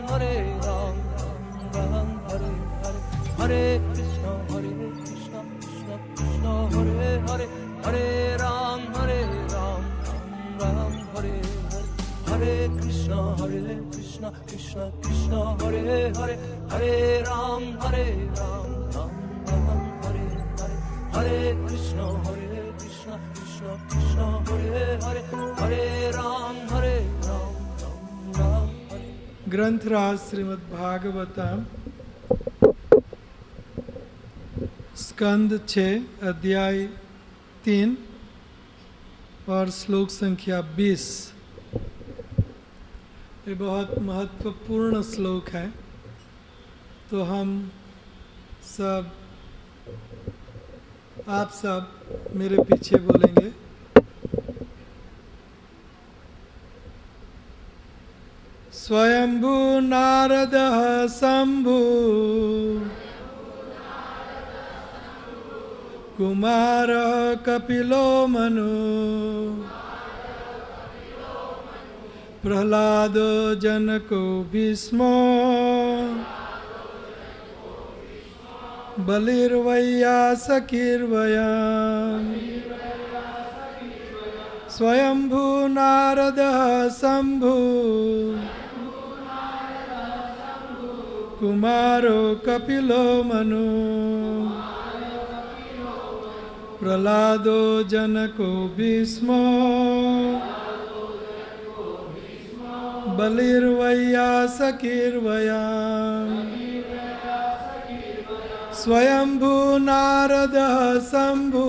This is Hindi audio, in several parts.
Hare Ram, Ram Ram Hare Hare, Hare Krishna, Krishna Krishna Hare Hare, Hare Ram, Ram Ram Hare Hare, Hare Krishna, Krishna Krishna Hare Hare, Hare Ram, Ram Ram Hare Hare, Hare Krishna, Krishna Krishna Hare Hare, Hare Ram, Ram Ram Hare। ग्रंथराज Shrimad Bhagavatam स्कंद 6 अध्याय 3 और श्लोक संख्या 20। ये बहुत महत्वपूर्ण श्लोक है, तो हम सब आप सब मेरे पीछे बोलेंगे। स्वयंभू नारदः शंभु कुमारः कपिलो मनु प्रह्लादो जनको भीष्मो बलिर्वैयासकीर्वयम्। स्वयंभू नारदः शंभु कुमारो कपिलो मनु प्रह्लादो जनको भीष्मो बलिर्वैयासकीर्वयम्। स्वयंभू नारदः शंभु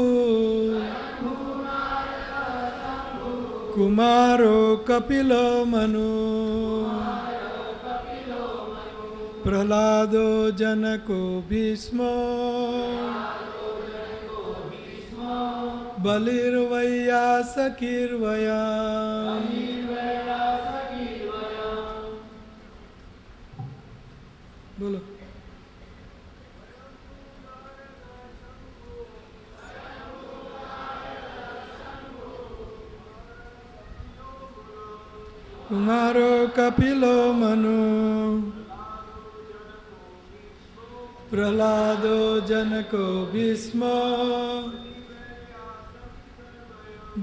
कुमारो कपिलो मनु प्रह्लादो जनको भीष्मो बलिर्वैयासकीर्वयम्। बोलो। कुमारो कपिलो मनु प्रह्लादो जनको भीष्मो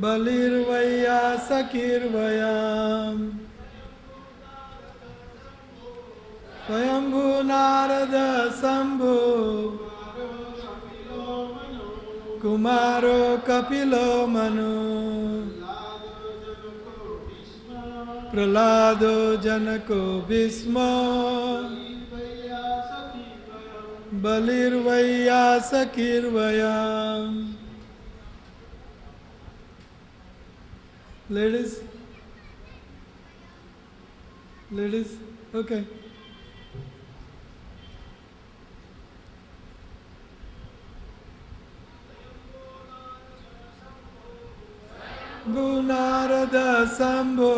बलिर्वैयासकीर्वयम्। स्वयंभू नारदः शंभु कुमारो कपिलो मनु प्रह्लादो जनको भीष्मो बलिर्वैयासकीर्वयम्। Ladies, okay. Narada Shambho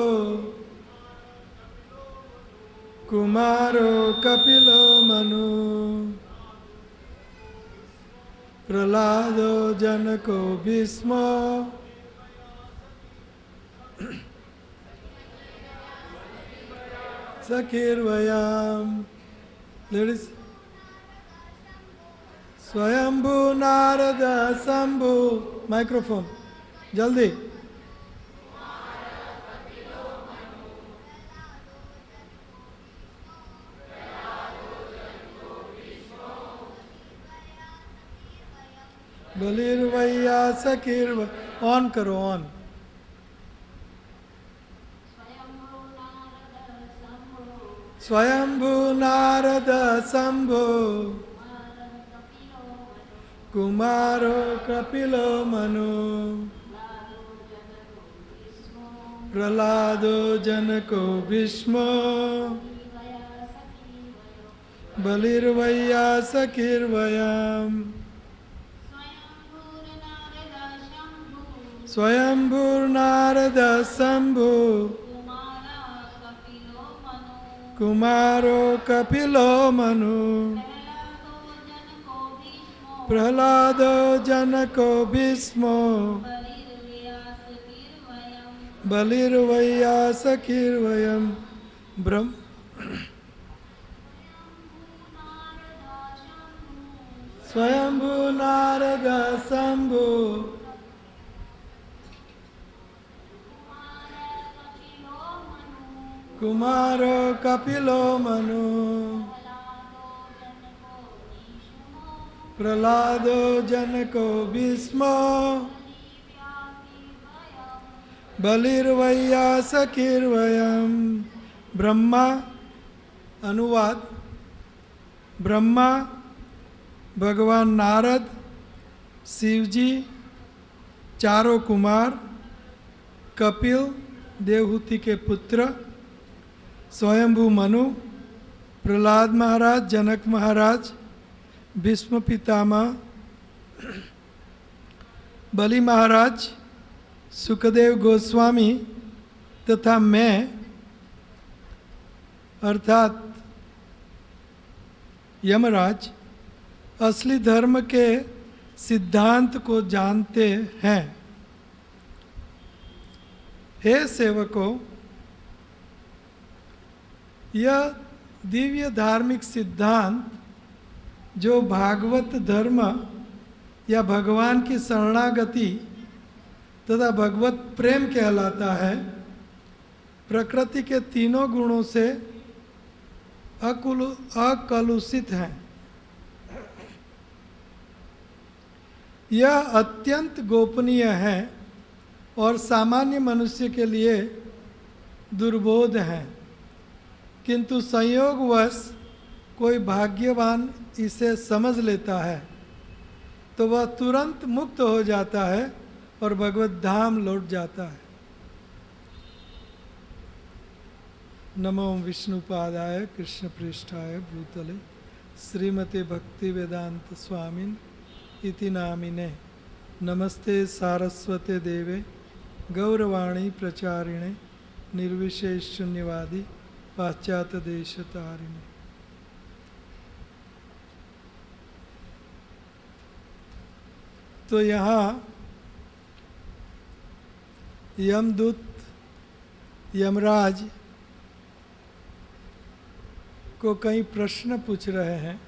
Kumaro Kapilo Manu Prahlado Janako Bhismo Sakirvayam. Ladies, Swayambhu Narada Shambhu. Microphone, jaldi. बलिर्वैयासकीर्व ऑन करो, ऑन। स्वयंभू नारद शंभो कुमारो कपिलो मनु प्रह्लादो जनको भीष्मो बलिर्वैयासकीर्वयम्। स्वयंभूर्नारद शंभु कुमारो कपिलो मनु प्रह्लादो जनको भीष्मो बलिर्वैयासकीर्वयम्। स्वयंभू नारद शंभु कुमारो कपिलो मनु प्रहलादो जनको भीष्मो बलिर्वैयासकीर्वयम्। ब्रह्मा अनुवाद। ब्रह्मा, भगवान नारद, शिवजी, चारों कुमार, कपिल देवहूति के पुत्र, स्वयंभू मनु, प्रहलाद महाराज, जनक महाराज, भीष्म पितामह, बलि महाराज, सुखदेव गोस्वामी तथा मैं अर्थात यमराज असली धर्म के सिद्धांत को जानते हैं। हे सेवकों, यह दिव्य धार्मिक सिद्धांत जो भागवत धर्म या भगवान की शरणागति तथा भगवत प्रेम कहलाता है, प्रकृति के तीनों गुणों से अकलुषित है। यह अत्यंत गोपनीय है और सामान्य मनुष्य के लिए दुर्बोध है, किंतु संयोगवश कोई भाग्यवान इसे समझ लेता है तो वह तुरंत मुक्त हो जाता है और भगवत धाम लौट जाता है। नमो विष्णुपादाय कृष्ण पृष्ठाय भूतले श्रीमते भक्ति वेदांत स्वामिन इति नामिने। नमस्ते सारस्वते देवे गौरवाणी प्रचारिणे निर्विशेष शून्यवादी पाश्चात्य देशतारिणे। तो यहाँ यमदूत यमराज को कई प्रश्न पूछ रहे हैं।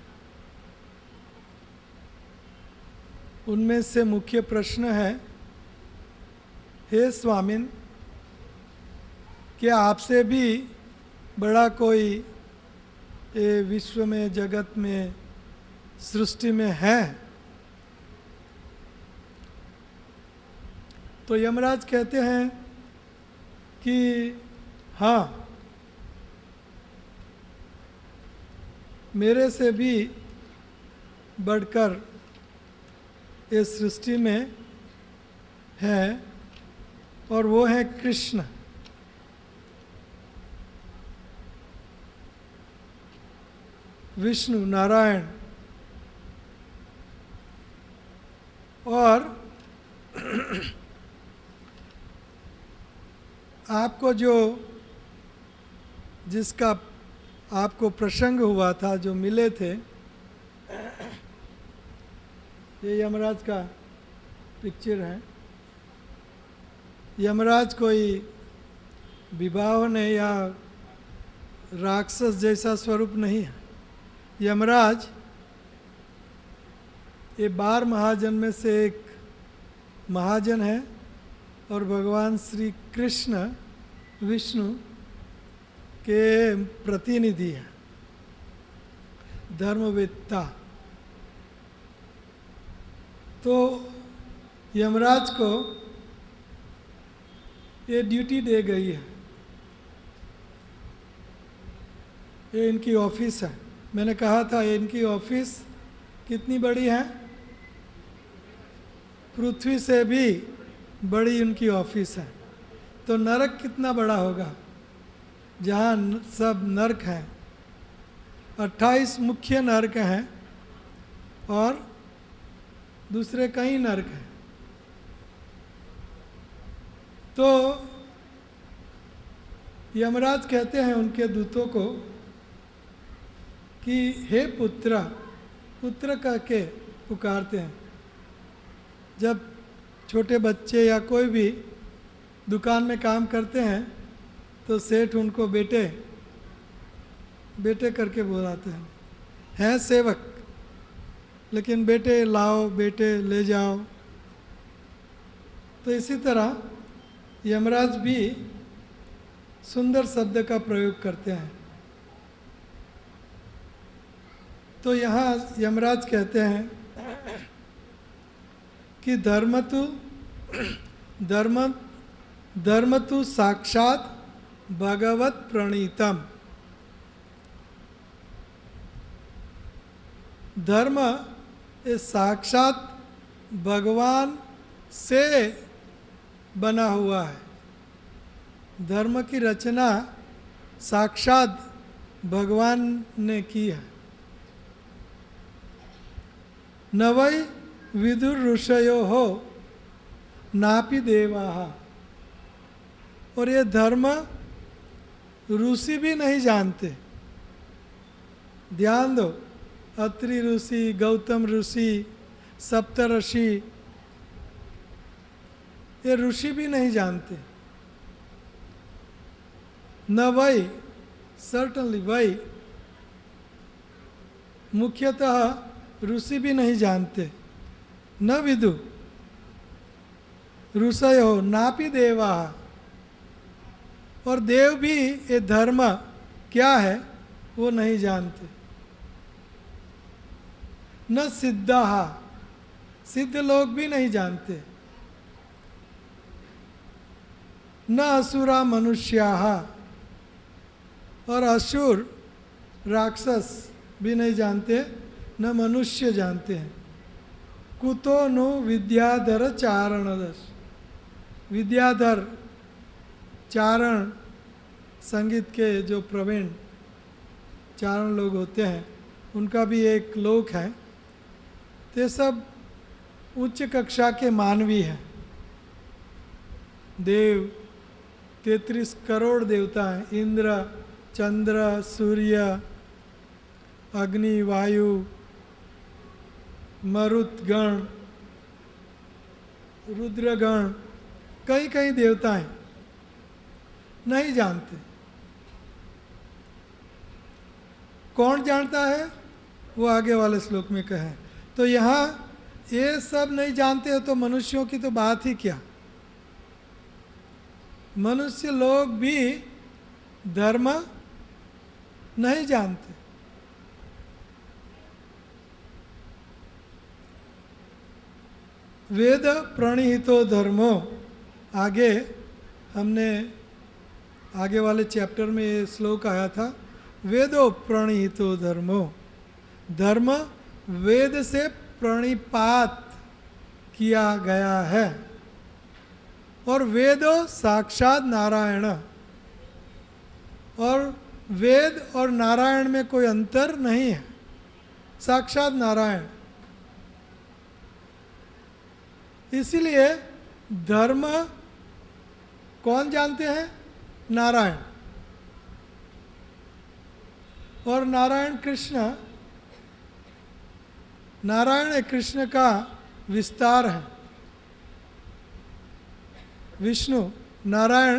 उनमें से मुख्य प्रश्न है, हे स्वामिन, क्या आपसे भी बड़ा कोई ये विश्व में, जगत में, सृष्टि में है? तो यमराज कहते हैं कि हाँ, मेरे से भी बढ़कर इस सृष्टि में है और वो है कृष्ण। विष्णु नारायण। और आपको जिसका आपको प्रसंग हुआ था, जो मिले थे, ये यमराज का पिक्चर है। यमराज कोई विवाह नहीं या राक्षस जैसा स्वरूप नहीं है। यमराज ये 12 महाजन में से एक महाजन है और भगवान श्री कृष्ण विष्णु के प्रतिनिधि हैं, धर्मवेत्ता। तो यमराज को ये ड्यूटी दे गई है, ये इनकी ऑफिस है। मैंने कहा था ये इनकी ऑफिस कितनी बड़ी है? पृथ्वी से भी बड़ी इनकी ऑफिस है। तो नरक कितना बड़ा होगा, जहाँ सब नरक हैं। 28 मुख्य नरक हैं और दूसरे कई नरक हैं। तो यमराज कहते हैं उनके दूतों को कि हे पुत्र, पुत्र कह के पुकारते हैं। जब छोटे बच्चे या कोई भी दुकान में काम करते हैं तो सेठ उनको बेटे बेटे करके बुलाते हैं। सेवक, लेकिन बेटे लाओ, बेटे ले जाओ। तो इसी तरह यमराज भी सुंदर शब्द का प्रयोग करते हैं। तो यहाँ यमराज कहते हैं कि धर्म तु साक्षात भगवत प्रणीतम। धर्म ये साक्षात भगवान से बना हुआ है। धर्म की रचना साक्षात भगवान ने की है। न वै विदुर ऋषयो हो नापि देवाः। और ये धर्म ऋषि भी नहीं जानते। ध्यान दो, अत्रि ऋषि, गौतम ऋषि, सप्तऋषि, ये ऋषि भी नहीं जानते। न वै, सर्टनली वै, मुख्यतः ऋषि भी नहीं जानते। न विदु ऋषयो नापि देवा। और देव भी ये धर्म क्या है वो नहीं जानते। न सिद्धाः, सिद्ध लोग भी नहीं जानते। न असुरा मनुष्याः, और असुर राक्षस भी नहीं जानते, न मनुष्य जानते हैं। कुतो नु विद्याधर चारणदश। विद्याधर चारण, संगीत के जो प्रवीण चारण लोग होते हैं, उनका भी एक लोक है। ते सब उच्च कक्षा के मानवी हैं। देव 33 करोड़ देवता हैं। इंद्र, चंद्र, सूर्य, अग्नि, वायु, मरुतगण, रुद्रगण, कई कई देवता हैं, नहीं जानते। कौन जानता है वो आगे वाले श्लोक में कहें। तो यहाँ ये सब नहीं जानते हो तो मनुष्यों की तो बात ही क्या। मनुष्य लोग भी धर्म नहीं जानते। वेद प्रणीहितो धर्मो, आगे हमने आगे वाले चैप्टर में ये श्लोक आया था। वेदो प्रणीहितो धर्मो, धर्म वेद से प्रणिपात किया गया है। और वेदो साक्षात नारायण, और वेद और नारायण में कोई अंतर नहीं है। साक्षात नारायण। इसीलिए धर्म कौन जानते हैं? नारायण। और नारायण कृष्ण, नारायण कृष्ण का विस्तार है। विष्णु, नारायण,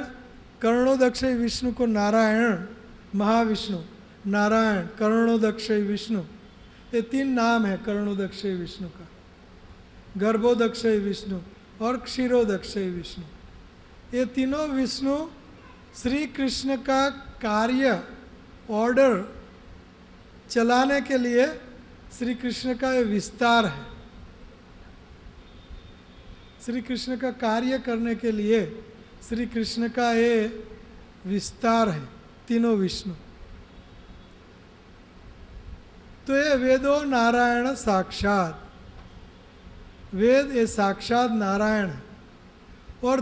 कर्णोदक्षय विष्णु को नारायण, महाविष्णु, नारायण, कर्णोदक्षय विष्णु, ये 3 नाम है कर्णोदक्षय विष्णु का। गर्भोदक्षय विष्णु और क्षीरोदक्षय विष्णु, ये तीनों विष्णु श्री कृष्ण का कार्य, ऑर्डर चलाने के लिए श्री कृष्ण का ये विस्तार है। श्री कृष्ण का कार्य करने के लिए श्री कृष्ण का ये विस्तार है, तीनों विष्णु। तो ये वेदो नारायण साक्षात, वेद ये साक्षात नारायण है। और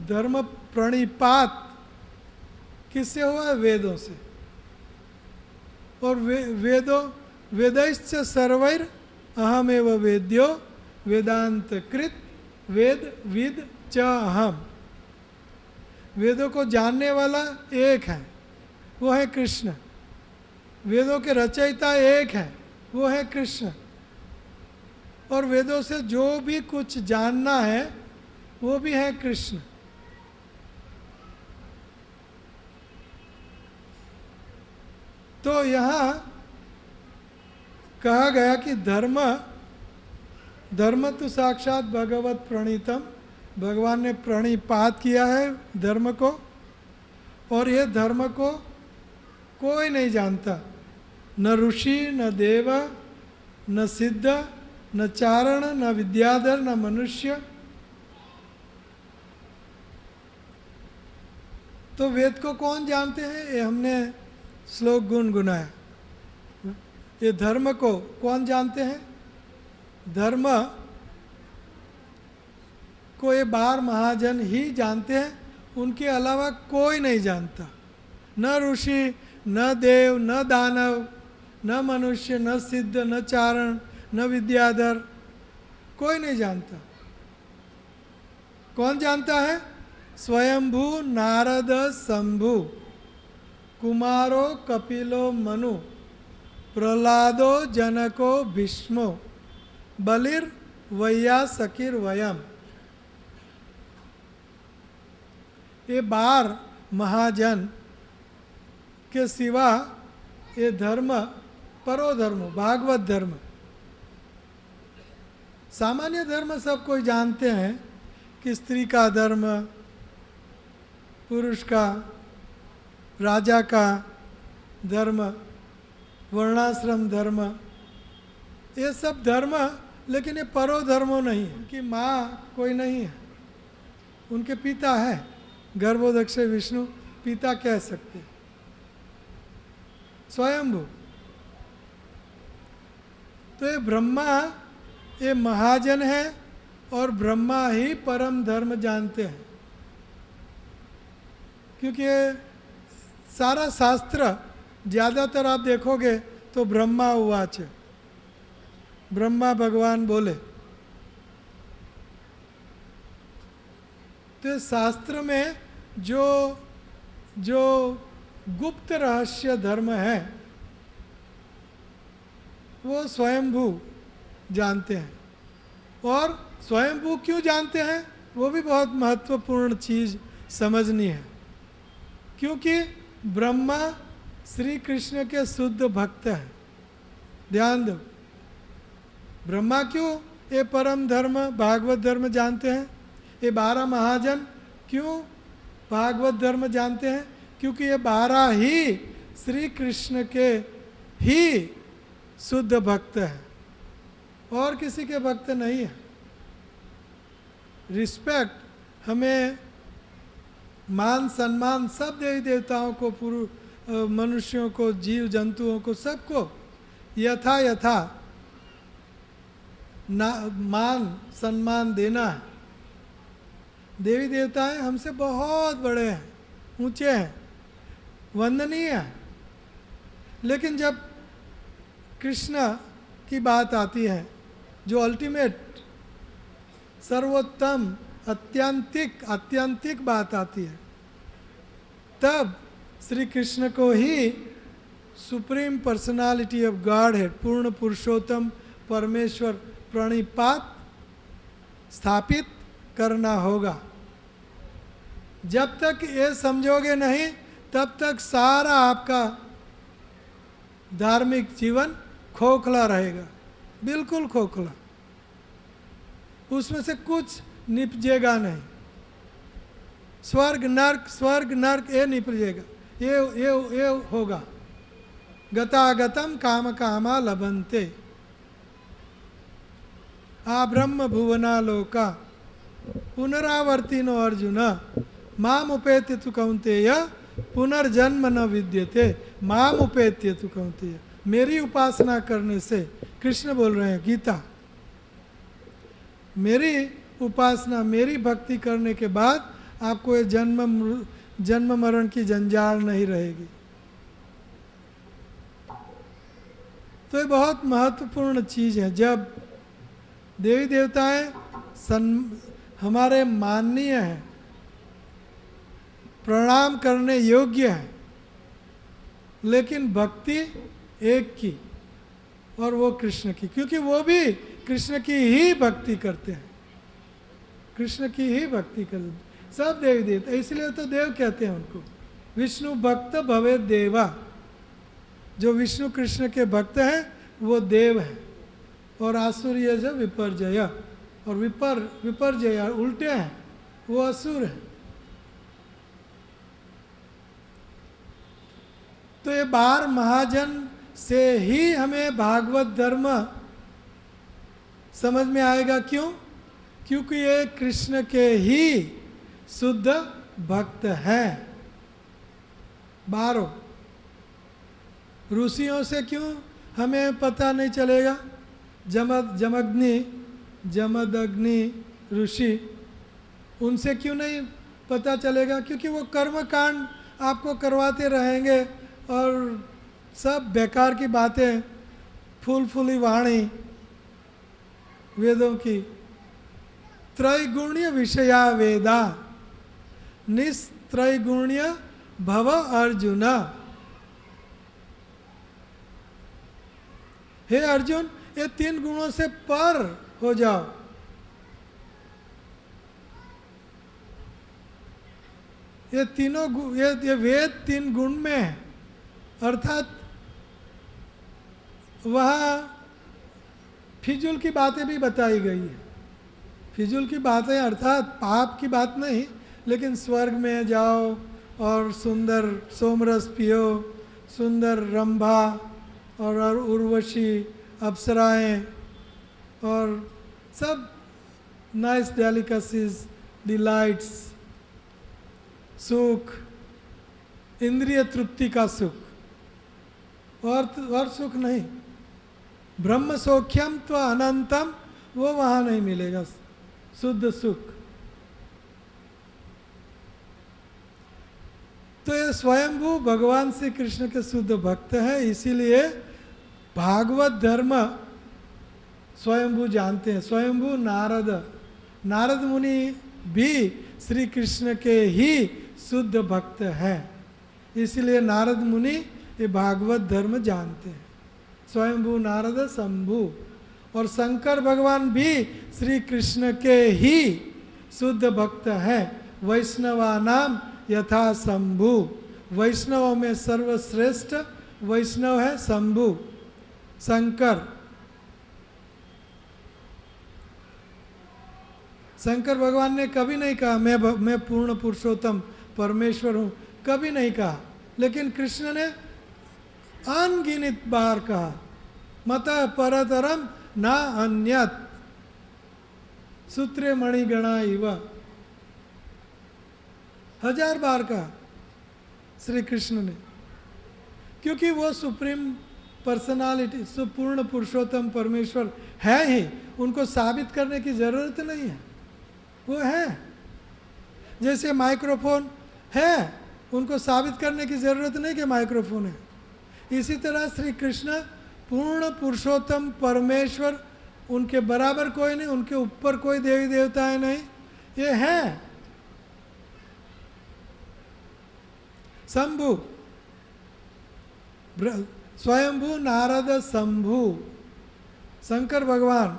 धर्म प्रणिपात किससे हुआ है? वेदों से। और वेदैश्च सर्वैर अहमेव वेद्यो वेदांत कृत वेद विद च अहम। वेदों को जानने वाला एक है, वो है कृष्ण। वेदों के रचयिता एक है, वो है कृष्ण। और वेदों से जो भी कुछ जानना है वो भी है कृष्ण। तो यहाँ कहा गया कि धर्म तो साक्षात भगवत प्रणीतम, भगवान ने प्रणिपात किया है धर्म को, और ये धर्म को कोई नहीं जानता, न ऋषि न देव न सिद्ध न चारण न विद्याधर न मनुष्य। तो वेद को कौन जानते हैं? ये हमने श्लोक गुनगुनाया। ये धर्म को कौन जानते हैं? धर्म को ये 12 महाजन ही जानते हैं, उनके अलावा कोई नहीं जानता। न ऋषि न देव न दानव न मनुष्य न सिद्ध न चारण न विद्याधर, कोई नहीं जानता। कौन जानता है? स्वयंभू नारद शंभु कुमारो कपिलो मनु प्रहलादो जनको भीष्मो बलिर वैयासकिर वयम। ये 12 महाजन के सिवा ये धर्म परोधर्म भागवत धर्म, सामान्य धर्म सब कोई जानते हैं कि स्त्री का धर्म, पुरुष का, राजा का धर्म, वर्णाश्रम धर्म, ये सब धर्म, लेकिन ये परोधर्मो नहीं है। उनकी माँ कोई नहीं है, उनके पिता है, गर्भोदक्ष विष्णु पिता कह सकते, स्वयंभू। तो ये ब्रह्मा ये महाजन है और ब्रह्मा ही परम धर्म जानते हैं, क्योंकि सारा शास्त्र ज़्यादातर आप देखोगे तो ब्रह्मा उवाच, ब्रह्मा भगवान बोले। तो शास्त्र में जो गुप्त रहस्य धर्म है वो स्वयंभू जानते हैं। और स्वयंभू क्यों जानते हैं वो भी बहुत महत्वपूर्ण चीज़ समझनी है, क्योंकि ब्रह्मा श्री कृष्ण के शुद्ध भक्त हैं। ध्यान दो, ब्रह्मा क्यों ये परम धर्म भागवत धर्म जानते हैं? ये 12 महाजन क्यों भागवत धर्म जानते हैं? क्योंकि ये 12 ही श्री कृष्ण के ही शुद्ध भक्त हैं और किसी के भक्त नहीं है। रिस्पेक्ट, हमें मान सम्मान सब देवी देवताओं को, मनुष्यों को, जीव जंतुओं को, सबको यथा यथा मान सम्मान देना है। देवी देवताएं हमसे बहुत बड़े हैं, ऊंचे हैं, वंदनीय हैं, लेकिन जब कृष्ण की बात आती है जो अल्टीमेट सर्वोत्तम आत्यंतिक बात आती है, तब श्री कृष्ण को ही supreme personality of Godhead, पूर्ण पुरुषोत्तम परमेश्वर प्रणिपात स्थापित करना होगा। जब तक ये समझोगे नहीं तब तक सारा आपका धार्मिक जीवन खोखला रहेगा, बिल्कुल खोखला, उसमें से कुछ निपजेगा नहीं। स्वर्ग नर्क ये निपजेगा, ये होगा। गतागतम काम कामा लभन्ते आ ब्रह्म भुवना लोका पुनरावर्तिनो अर्जुन माम उपेत्य तु कौन्तेय पुनर्जन्म न विद्यते माम उपेत्य तु कौन्तेय। मेरी उपासना करने से, कृष्ण बोल रहे हैं गीता, मेरी उपासना मेरी भक्ति करने के बाद आपको ये जन्म मरण की जंजाल नहीं रहेगी। तो ये बहुत महत्वपूर्ण चीज़ है। जब देवी देवताएं हमारे माननीय हैं, प्रणाम करने योग्य हैं, लेकिन भक्ति एक की, और वो कृष्ण की, क्योंकि वो भी कृष्ण की ही भक्ति करते हैं, कृष्ण की ही भक्ति करते हैं सब देवी देवता। इसलिए तो देव कहते हैं उनको, विष्णु भक्त भवे देवा। जो विष्णु कृष्ण के भक्त हैं वो देव है, और आसुरी जो विपर्जय, और विपर्जय उल्टे हैं, वो असुर है। तो ये बार महाजन से ही हमें भागवत धर्म समझ में आएगा। क्यों? क्योंकि ये कृष्ण के ही शुद्ध भक्त हैं। बारों ऋषियों से क्यों हमें पता नहीं चलेगा? जमदग्नि ऋषि, उनसे क्यों नहीं पता चलेगा? क्योंकि वो कर्म कांड आपको करवाते रहेंगे और सब बेकार की बातें, फूल वाणी वेदों की। त्रैगुण्य विषया वेदा निस्त्रैगुण्य भव अर्जुन। हे अर्जुन, ये 3 गुणों से पर हो जाओ। ये तीनों ये वेद 3 गुण में है, अर्थात वहाँ फिजूल की बातें भी बताई गई है। फिजूल की बातें अर्थात पाप की बात नहीं, लेकिन स्वर्ग में जाओ और सुंदर सोमरस पियो, सुंदर रंभा और उर्वशी अप्सराएं और सब नाइस डेलिकेसीज, डिलाइट्स, सुख, इंद्रिय तृप्ति का सुख, और सुख नहीं। ब्रह्म सौख्यम तो अनंतम, वो वहाँ नहीं मिलेगा शुद्ध सुख। तो ये स्वयंभू भगवान श्री कृष्ण के शुद्ध भक्त है, इसीलिए भागवत धर्म स्वयंभू जानते हैं। स्वयंभू नारद मुनि भी श्री कृष्ण के ही शुद्ध भक्त हैं, इसलिए नारद मुनि ये भागवत धर्म जानते हैं। स्वयंभू नारद शंभु, और शंकर भगवान भी श्री कृष्ण के ही शुद्ध भक्त हैं। वैष्णवानाम यथा शंभु, वैष्णवों में सर्वश्रेष्ठ वैष्णव है शंभु, शंकर। शंकर भगवान ने कभी नहीं कहा मैं पूर्ण पुरुषोत्तम परमेश्वर हूँ, कभी नहीं कहा, लेकिन कृष्ण ने अनगिनत बार कहा, मतः परतरम ना अन्यत, सूत्रे मणिगणा इव, 1000 बार कहा श्री कृष्ण ने, क्योंकि वो सुप्रीम पर्सनालिटी, सुपूर्ण पुरुषोत्तम परमेश्वर है ही, उनको साबित करने की जरूरत नहीं है, वो है। जैसे माइक्रोफोन है, उनको साबित करने की जरूरत नहीं कि माइक्रोफोन है। इसी तरह श्री कृष्ण पूर्ण पुरुषोत्तम परमेश्वर, उनके बराबर कोई नहीं, उनके ऊपर कोई देवी देवताएं नहीं, ये है। शंभु, स्वयंभू नारद शंभु, शंकर भगवान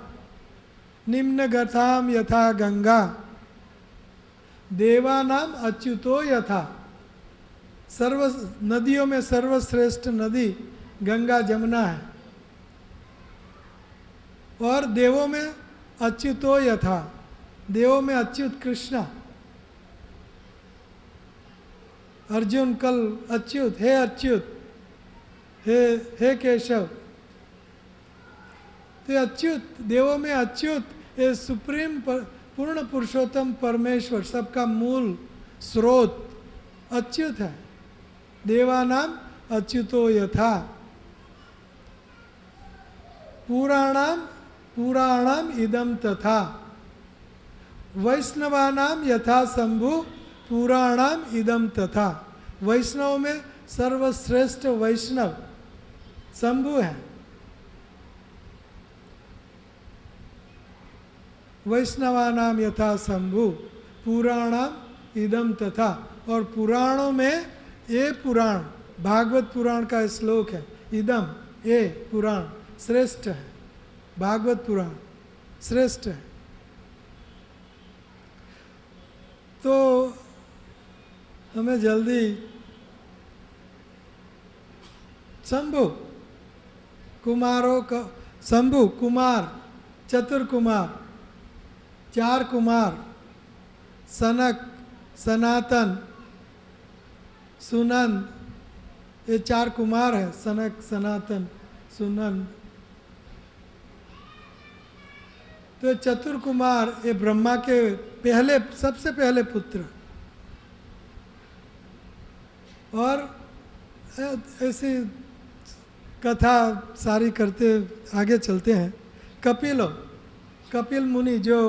निम्न गताम यथा गंगा, देवानाम अच्युतो यथा, सर्व नदियों में सर्वश्रेष्ठ नदी गंगा जमुना है, और देवों में अच्युतो यथा, देवों में अच्युत कृष्ण। अर्जुन कल अच्युत, हे अच्युत, हे केशव, तो अच्युत, देवों में अच्युत, ये सुप्रीम पूर्ण पुरुषोत्तम परमेश्वर, सबका मूल स्रोत अच्युत है। देवानाम अच्युतो यथा, पुराणाम इदम तथा, वैष्णवानाम यथा शंभु पुराणाम इदम तथा, वैष्णव में सर्वश्रेष्ठ वैष्णव शंभु है। वैष्णवानाम यथा शंभु पुराणाम इदम तथा, और पुराणों में ये पुराण, भागवत पुराण का श्लोक है, इदम, ये पुराण श्रेष्ठ है, भागवत पुराण श्रेष्ठ है। तो हमें जल्दी शंभु कुमारों का शंभु कुमार, चतुर कुमार, 4 कुमार, सनक, सनातन, सुनंद, ये 4 कुमार हैं, सनक, सनातन, सुनंद। तो चतुर कुमार ये ब्रह्मा के पहले, सबसे पहले पुत्र। और ऐसी कथा सारी करते आगे चलते हैं। कपिल मुनि जो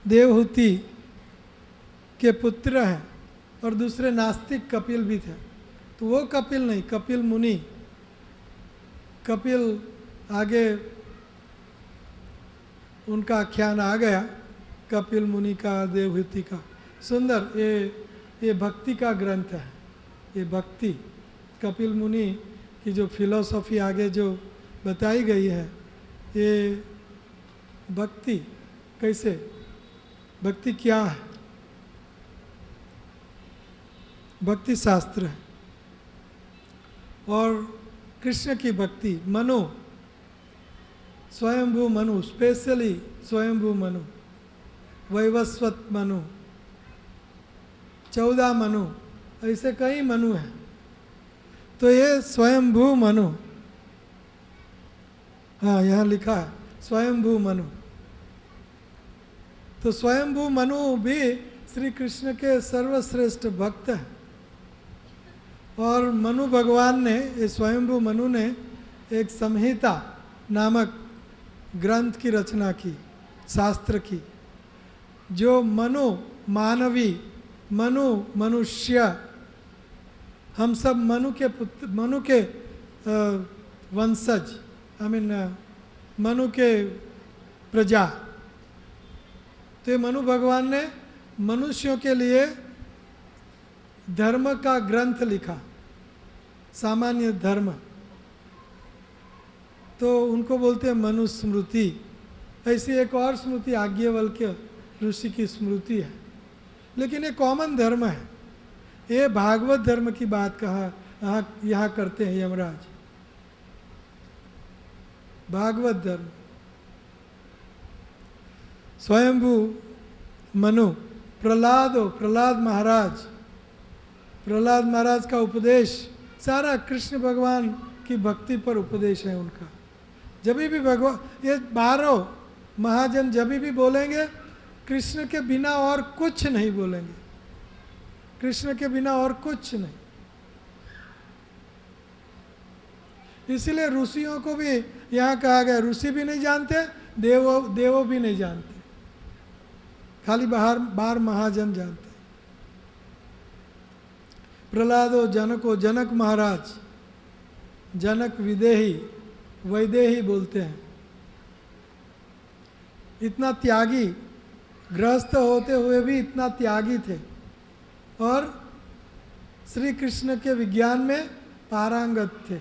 देवहूति के पुत्र हैं, और दूसरे नास्तिक कपिल भी थे, तो वो कपिल नहीं, कपिल मुनि। कपिल आगे उनका आख्यान आ गया, कपिल मुनि का, देवहूति का। सुंदर, ये भक्ति का ग्रंथ है, ये भक्ति। कपिल मुनि की जो फिलॉसफी आगे जो बताई गई है, ये भक्ति कैसे, भक्ति क्या है, भक्ति शास्त्र है। और कृष्ण की भक्ति, मनु, स्वयंभू मनु, स्पेशली स्वयंभू मनु, वैवस्वत मनु, 14 मनु, ऐसे कई मनु हैं। तो ये स्वयंभू मनु, हाँ यहाँ लिखा है स्वयंभू मनु। तो स्वयंभू मनु भी श्री कृष्ण के सर्वश्रेष्ठ भक्त हैं। और मनु भगवान ने, ये स्वयंभू मनु ने एक संहिता नामक ग्रंथ की रचना की, शास्त्र की, जो मनु मानवी, मनु मनुष्य, हम सब मनु के पुत्र, मनु के वंशज, मनु के प्रजा। तो ये मनु भगवान ने मनुष्यों के लिए धर्म का ग्रंथ लिखा, सामान्य धर्म। तो उनको बोलते हैं मनुस्मृति। ऐसी एक और स्मृति याज्ञवल्क्य ऋषि की स्मृति है, लेकिन ये कॉमन धर्म है। ये भागवत धर्म की बात कहा यहाँ करते हैं यमराज, भागवत धर्म। स्वयंभू मनु, प्रहलाद महाराज का उपदेश सारा कृष्ण भगवान की भक्ति पर उपदेश है उनका। जब भी भगवान, ये 12 महाजन जब भी बोलेंगे, कृष्ण के बिना और कुछ नहीं बोलेंगे, कृष्ण के बिना और कुछ नहीं। इसीलिए ऋषियों को भी यहाँ कहा गया, ऋषि भी नहीं जानते, देवो भी नहीं जानते, खाली 12 महाजन जानते। प्रहलादो जनको, जनक महाराज, जनक विदेही, वैदेही बोलते हैं। इतना त्यागी, गृहस्थ होते हुए भी इतना त्यागी थे, और श्री कृष्ण के विज्ञान में पारंगत थे।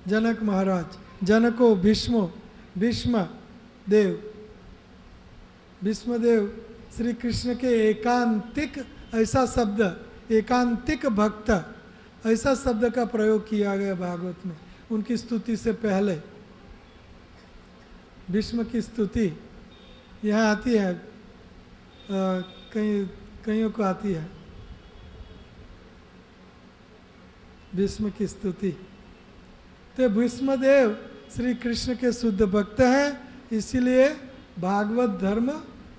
जनक महाराज, जनको भीष्म देव श्री कृष्ण के एकांतिक, ऐसा शब्द, एकांतिक भक्त, ऐसा शब्द का प्रयोग किया गया भागवत में उनकी स्तुति से पहले। भीष्म की स्तुति यहाँ आती है, कईयों को आती है भीष्म की स्तुति। तो भीष्मदेव श्री कृष्ण के शुद्ध भक्त हैं, इसीलिए भागवत धर्म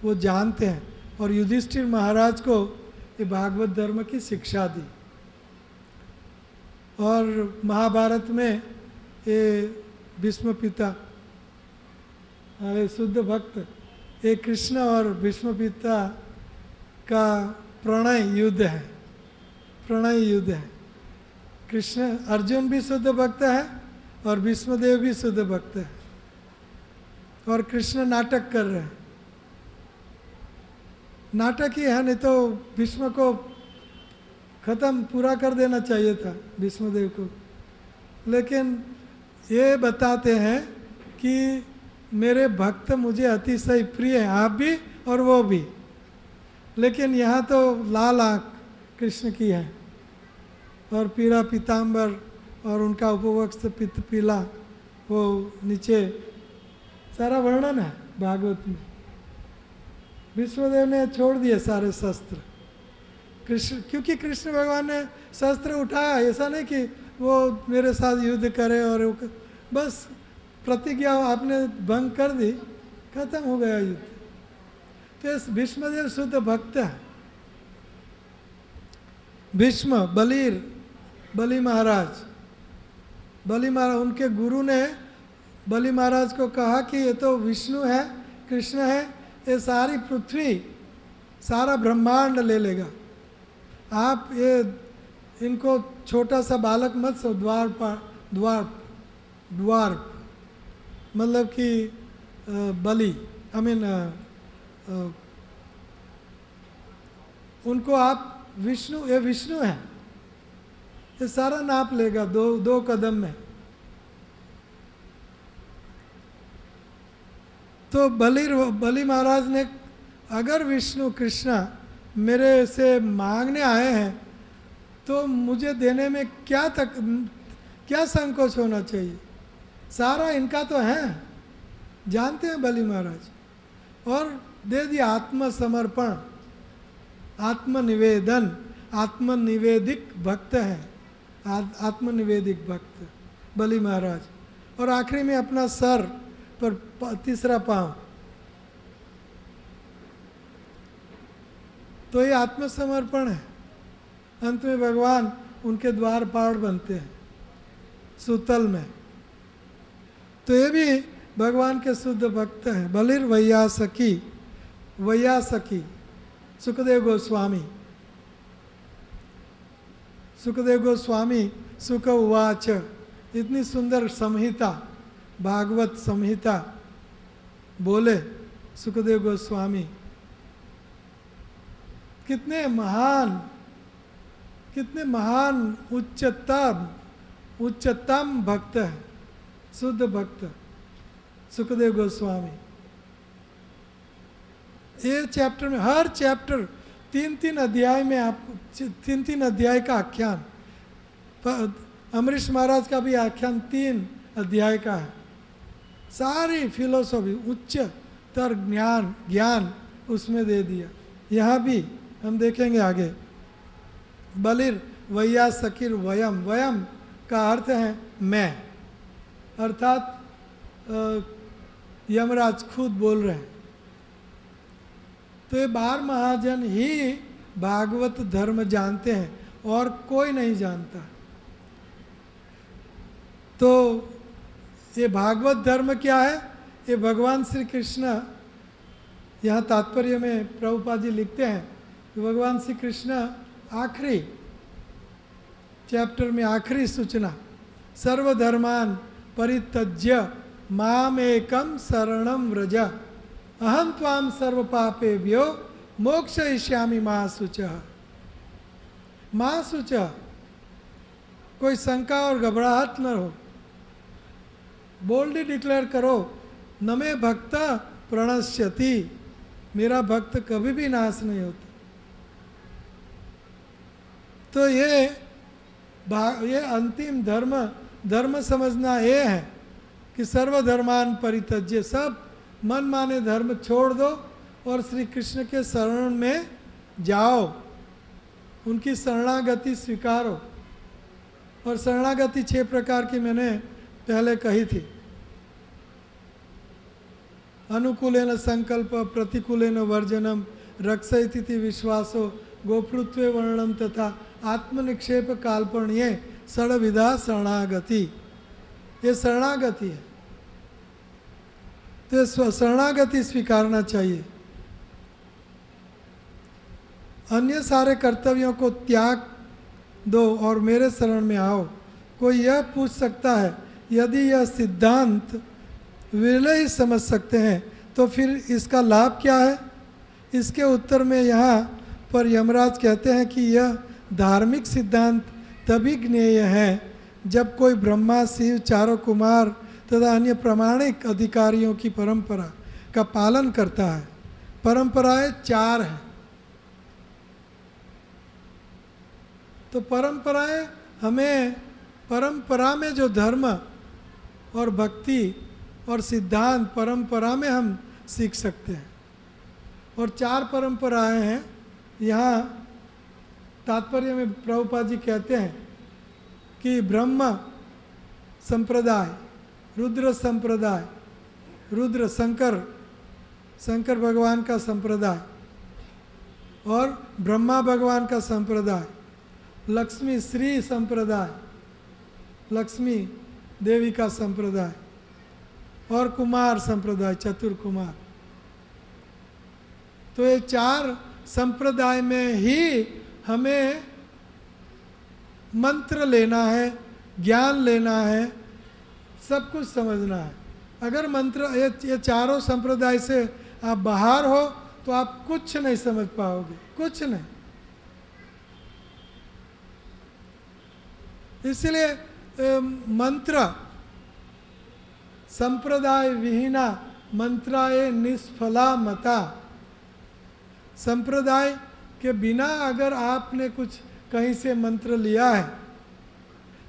वो जानते हैं, और युधिष्ठिर महाराज को ये भागवत धर्म की शिक्षा दी। और महाभारत में ये भीष्म पिता, ये शुद्ध भक्त, ये कृष्ण और भीष्म पिता का प्रणय युद्ध है। कृष्ण, अर्जुन भी शुद्ध भक्त है और भीष्मदेव भी शुद्ध भक्त है, और कृष्ण नाटक कर रहे हैं। नाटक ही है, नहीं तो भीष्म को खत्म पूरा कर देना चाहिए था भीष्मदेव को। लेकिन ये बताते हैं कि मेरे भक्त मुझे अतिशय प्रिय हैं, आप भी और वो भी। लेकिन यहाँ तो लाल आँख कृष्ण की है, और पीला पीताम्बर और उनका उपवक्ष पित्त पीला, वो नीचे सारा वर्णन है भागवत में। विष्णुदेव ने छोड़ दिए सारे शस्त्र, कृष्ण, क्योंकि कृष्ण भगवान ने शस्त्र उठाया, ऐसा नहीं कि वो मेरे साथ युद्ध करे और बस प्रतिज्ञा आपने भंग कर दी, खत्म हो गया युद्ध। तो इस भीष्मदेव शुद्ध भक्त है। भीष्म, बलि महाराज, उनके गुरु ने बलि महाराज को कहा कि ये तो विष्णु है, कृष्ण है, ये सारी पृथ्वी, सारा ब्रह्मांड ले लेगा, आप ये इनको छोटा सा बालक मत सो, द्वार मतलब कि बलि, उनको आप विष्णु, ये विष्णु है, ये सारा नाप लेगा दो कदम में। तो बलि महाराज ने, अगर विष्णु कृष्ण मेरे से मांगने आए हैं तो मुझे देने में क्या संकोच होना चाहिए, सारा इनका तो है, जानते हैं बलि महाराज, और दे दिया आत्मसमर्पण, आत्मनिवेदन, आत्मनिवेदिक भक्त है, आत्मनिवेदिक भक्त बलि महाराज। और आखिरी में अपना सर पर तीसरा पांव, तो ये आत्मसमर्पण है। अंत में भगवान उनके द्वारपाल बनते हैं सुतल में। तो ये भी भगवान के शुद्ध भक्त हैं। बलिर वैयासकी सुखदेव गोस्वामी सुख उवाच, इतनी सुंदर संहिता, भागवत संहिता बोले सुखदेव गोस्वामी, कितने महान उच्चतम भक्त है, शुद्ध भक्त सुखदेव गोस्वामी। ये चैप्टर में, हर चैप्टर 3-3 अध्याय में आपको 3-3 अध्याय का आख्यान, अमरीश महाराज का भी आख्यान 3 अध्याय का है। सारी फिलोसॉफी, उच्चतर ज्ञान उसमें दे दिया। यहाँ भी हम देखेंगे आगे। बलिर वैयासकीर वयम का अर्थ है मैं, अर्थात यमराज खुद बोल रहे हैं। तो ये 12 महाजन ही भागवत धर्म जानते हैं और कोई नहीं जानता। तो ये भागवत धर्म क्या है? ये भगवान श्री कृष्ण, यहाँ तात्पर्य में प्रभुपाद जी लिखते हैं कि भगवान श्री कृष्ण आखिरी चैप्टर में आखिरी सूचना, सर्वधर्मान परित्यज्य माम एकम शरणम व्रज अहम त्वाम सर्व पापेभ्यो मोक्षयिष्यामि मा शुचः। कोई शंका और घबराहट न हो, बोल्डली डिक्लेयर करो, न मे भक्त प्रणश्यति, मेरा भक्त कभी भी नाश नहीं होता। तो ये अंतिम धर्म समझना ये है कि सर्वधर्मान परित्यज्य, सब मन माने धर्म छोड़ दो और श्री कृष्ण के शरण में जाओ, उनकी शरणागति स्वीकारो। और शरणागति 6 प्रकार की मैंने पहले कही थी। अनुकूलेन संकल्प, प्रतिकूलेन वर्जनम, रक्षयति विश्वासो, गोप्तृत्वे वर्णनम तथा आत्मनिक्षेप काल्पण्ये षड्विधा शरणागति। ये शरणागति है, तो शरणागति स्वीकारना चाहिए। अन्य सारे कर्तव्यों को त्याग दो और मेरे शरण में आओ। कोई यह पूछ सकता है, यदि यह सिद्धांत विरले ही समझ सकते हैं तो फिर इसका लाभ क्या है? इसके उत्तर में यहाँ पर यमराज कहते हैं कि यह धार्मिक सिद्धांत तभी ज्ञेय है जब कोई ब्रह्मा, शिव, चारों कुमार तथा अन्य प्रामाणिक अधिकारियों की परंपरा का पालन करता है। परंपराएं 4 हैं। तो परंपराएं हमें परंपरा में जो धर्म और भक्ति और सिद्धांत परंपरा में हम सीख सकते हैं। और 4 परंपराएं हैं। यहाँ तात्पर्य में प्रभुपाद जी कहते हैं कि ब्रह्म संप्रदाय, रुद्र संप्रदाय, रुद्र शंकर भगवान का संप्रदाय, और ब्रह्मा भगवान का संप्रदाय, लक्ष्मी श्री संप्रदाय, लक्ष्मी देवी का संप्रदाय, और कुमार संप्रदाय, चतुर कुमार। तो ये 4 संप्रदाय में ही हमें मंत्र लेना है, ज्ञान लेना है, सब कुछ समझना है। अगर मंत्र ये चारों संप्रदाय से आप बाहर हो तो आप कुछ नहीं समझ पाओगे, कुछ नहीं। इसलिए मंत्र संप्रदाय विहीना मंत्राए निष्फला मता। संप्रदाय के बिना अगर आपने कुछ कहीं से मंत्र लिया है,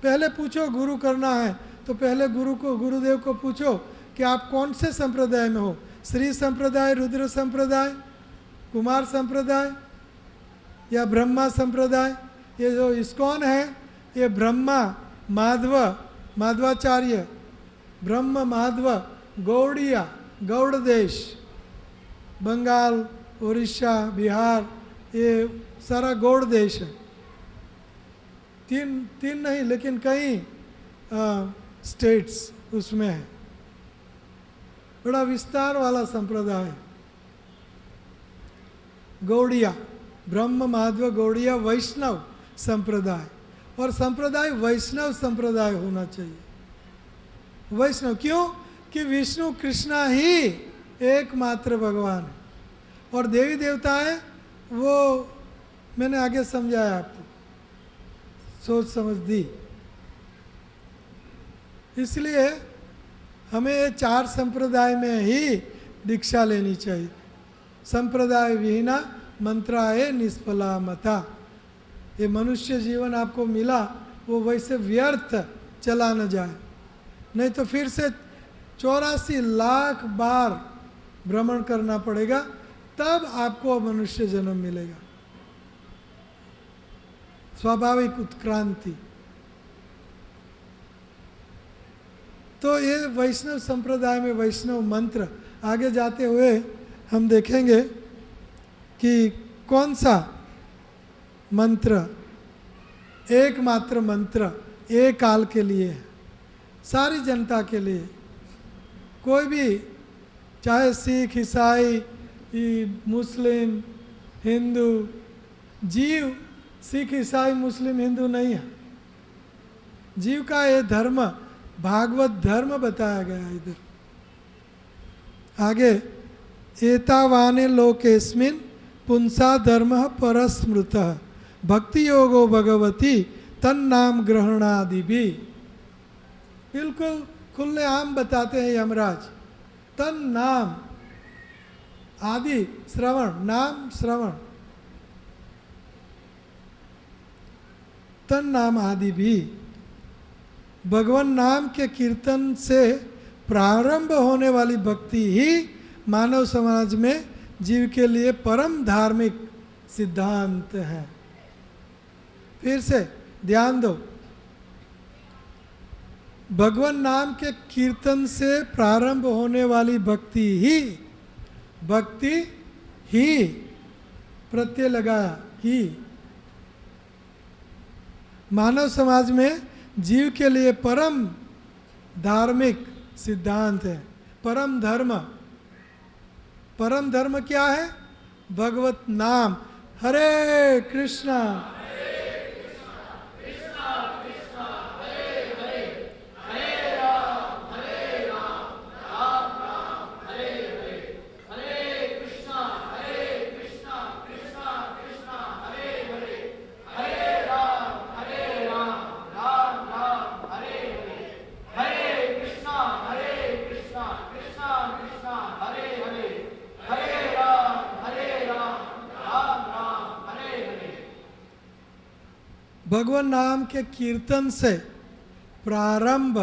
पहले पूछो गुरु करना है तो पहले गुरुदेव को पूछो कि आप कौन से संप्रदाय में हो, श्री संप्रदाय, रुद्र संप्रदाय, कुमार संप्रदाय या ब्रह्मा संप्रदाय। ये जो इस्कॉन है ये ब्रह्मा माधवाचार्य, ब्रह्म माधव गौड़िया, गौड़ देश, बंगाल, उड़ीसा, बिहार, ये सारा गौड़ देश है। तीन नहीं लेकिन कई स्टेट्स उसमें है। बड़ा विस्तार वाला संप्रदाय है। गौड़िया, ब्रह्म माधव गौड़िया वैष्णव संप्रदाय, और संप्रदाय वैष्णव संप्रदाय होना चाहिए। वैष्णव क्यों? कि विष्णु कृष्णा ही एकमात्र भगवान है, और देवी देवताएं वो मैंने आगे समझाया आपको, सोच समझ दी। इसलिए हमें ये 4 संप्रदाय में ही दीक्षा लेनी चाहिए। संप्रदाय विहीना मंत्राए निष्फला मता। ये मनुष्य जीवन आपको मिला वो वैसे व्यर्थ चला न जाए, नहीं तो फिर से 84 लाख बार भ्रमण करना पड़ेगा, तब आपको मनुष्य जन्म मिलेगा। स्वाभाविक उत्क्रांति। तो ये वैष्णव संप्रदाय में वैष्णव मंत्र, आगे जाते हुए हम देखेंगे कि कौन सा मंत्र एकमात्र मंत्र एक काल के लिए है, सारी जनता के लिए। कोई भी चाहे सिख, ईसाई, मुस्लिम, हिंदू, जीव सिख, ईसाई, मुस्लिम, हिंदू नहीं है। जीव का ये धर्म भागवत धर्म बताया गया इधर। आगे एतावाने लोकेस्मिन् पुंसा धर्म परस्मृत भक्ति योगो भगवती तन्नाम ग्रहणादि भी। बिल्कुल खुले आम बताते हैं यमराज। तन्नाम आदि श्रवण, नाम श्रवण, तन्नाम आदि भी। भगवान नाम के कीर्तन से प्रारंभ होने वाली भक्ति ही मानव समाज में जीव के लिए परम धार्मिक सिद्धांत है। फिर से ध्यान दो, भगवान नाम के कीर्तन से प्रारंभ होने वाली भक्ति ही प्रत्यय लगाया ही मानव समाज में जीव के लिए परम धार्मिक सिद्धांत है। परम धर्म क्या है? भगवत नाम। हरे कृष्णा भगवान नाम के कीर्तन से प्रारंभ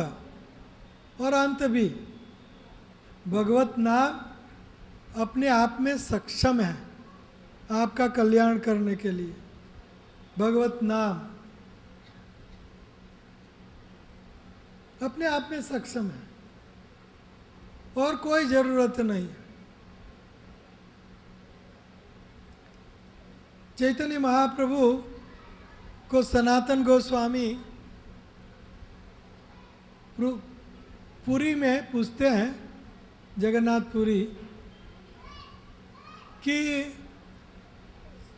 और अंत भी भगवत नाम अपने आप में सक्षम है आपका कल्याण करने के लिए। भगवत नाम अपने आप में सक्षम है और कोई जरूरत नहीं है। चैतन्य महाप्रभु को सनातन गोस्वामी पुरी में पूछते हैं, जगन्नाथपुरी, कि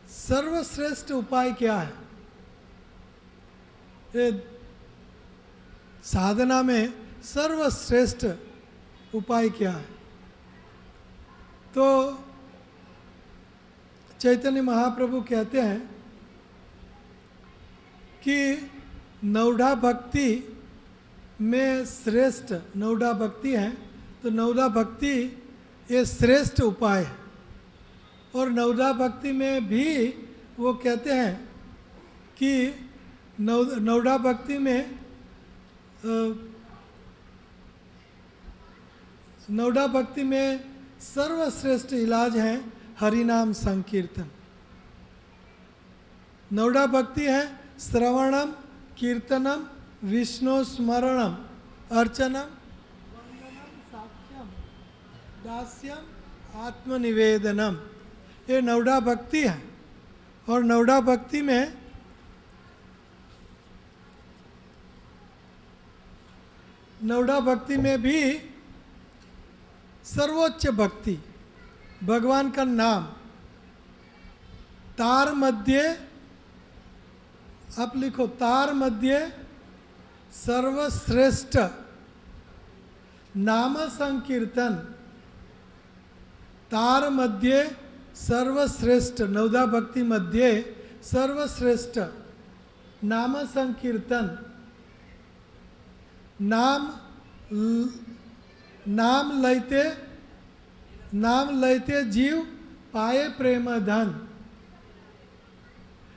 सर्वश्रेष्ठ उपाय क्या है, ये साधना में सर्वश्रेष्ठ उपाय क्या है। तो चैतन्य महाप्रभु कहते हैं कि नवधा भक्ति में श्रेष्ठ, नवधा भक्ति है तो नवधा भक्ति ये श्रेष्ठ उपाय है। और नवधा भक्ति में भी वो कहते हैं कि नवधा भक्ति में नवधा भक्ति में सर्वश्रेष्ठ इलाज है हरिनाम संकीर्तन। नवधा भक्ति है श्रवणम, कीर्तनम, विष्णु स्मरणम, अर्चनम, वंदनम, साक्ष्यम, दास्यम, आत्मनिवेदनम। ये नवधा भक्ति है। और नवधा भक्ति में भी सर्वोच्च भक्ति भगवान का नाम, तार मध्य, आप लिखो, तार मध्य सर्वश्रेष्ठ नाम संकीर्तन। तार मध्य सर्वश्रेष्ठ, नवधा भक्ति मध्य सर्वश्रेष्ठ नाम संकीर्तन। नाम लैते जीव पाए प्रेम धन।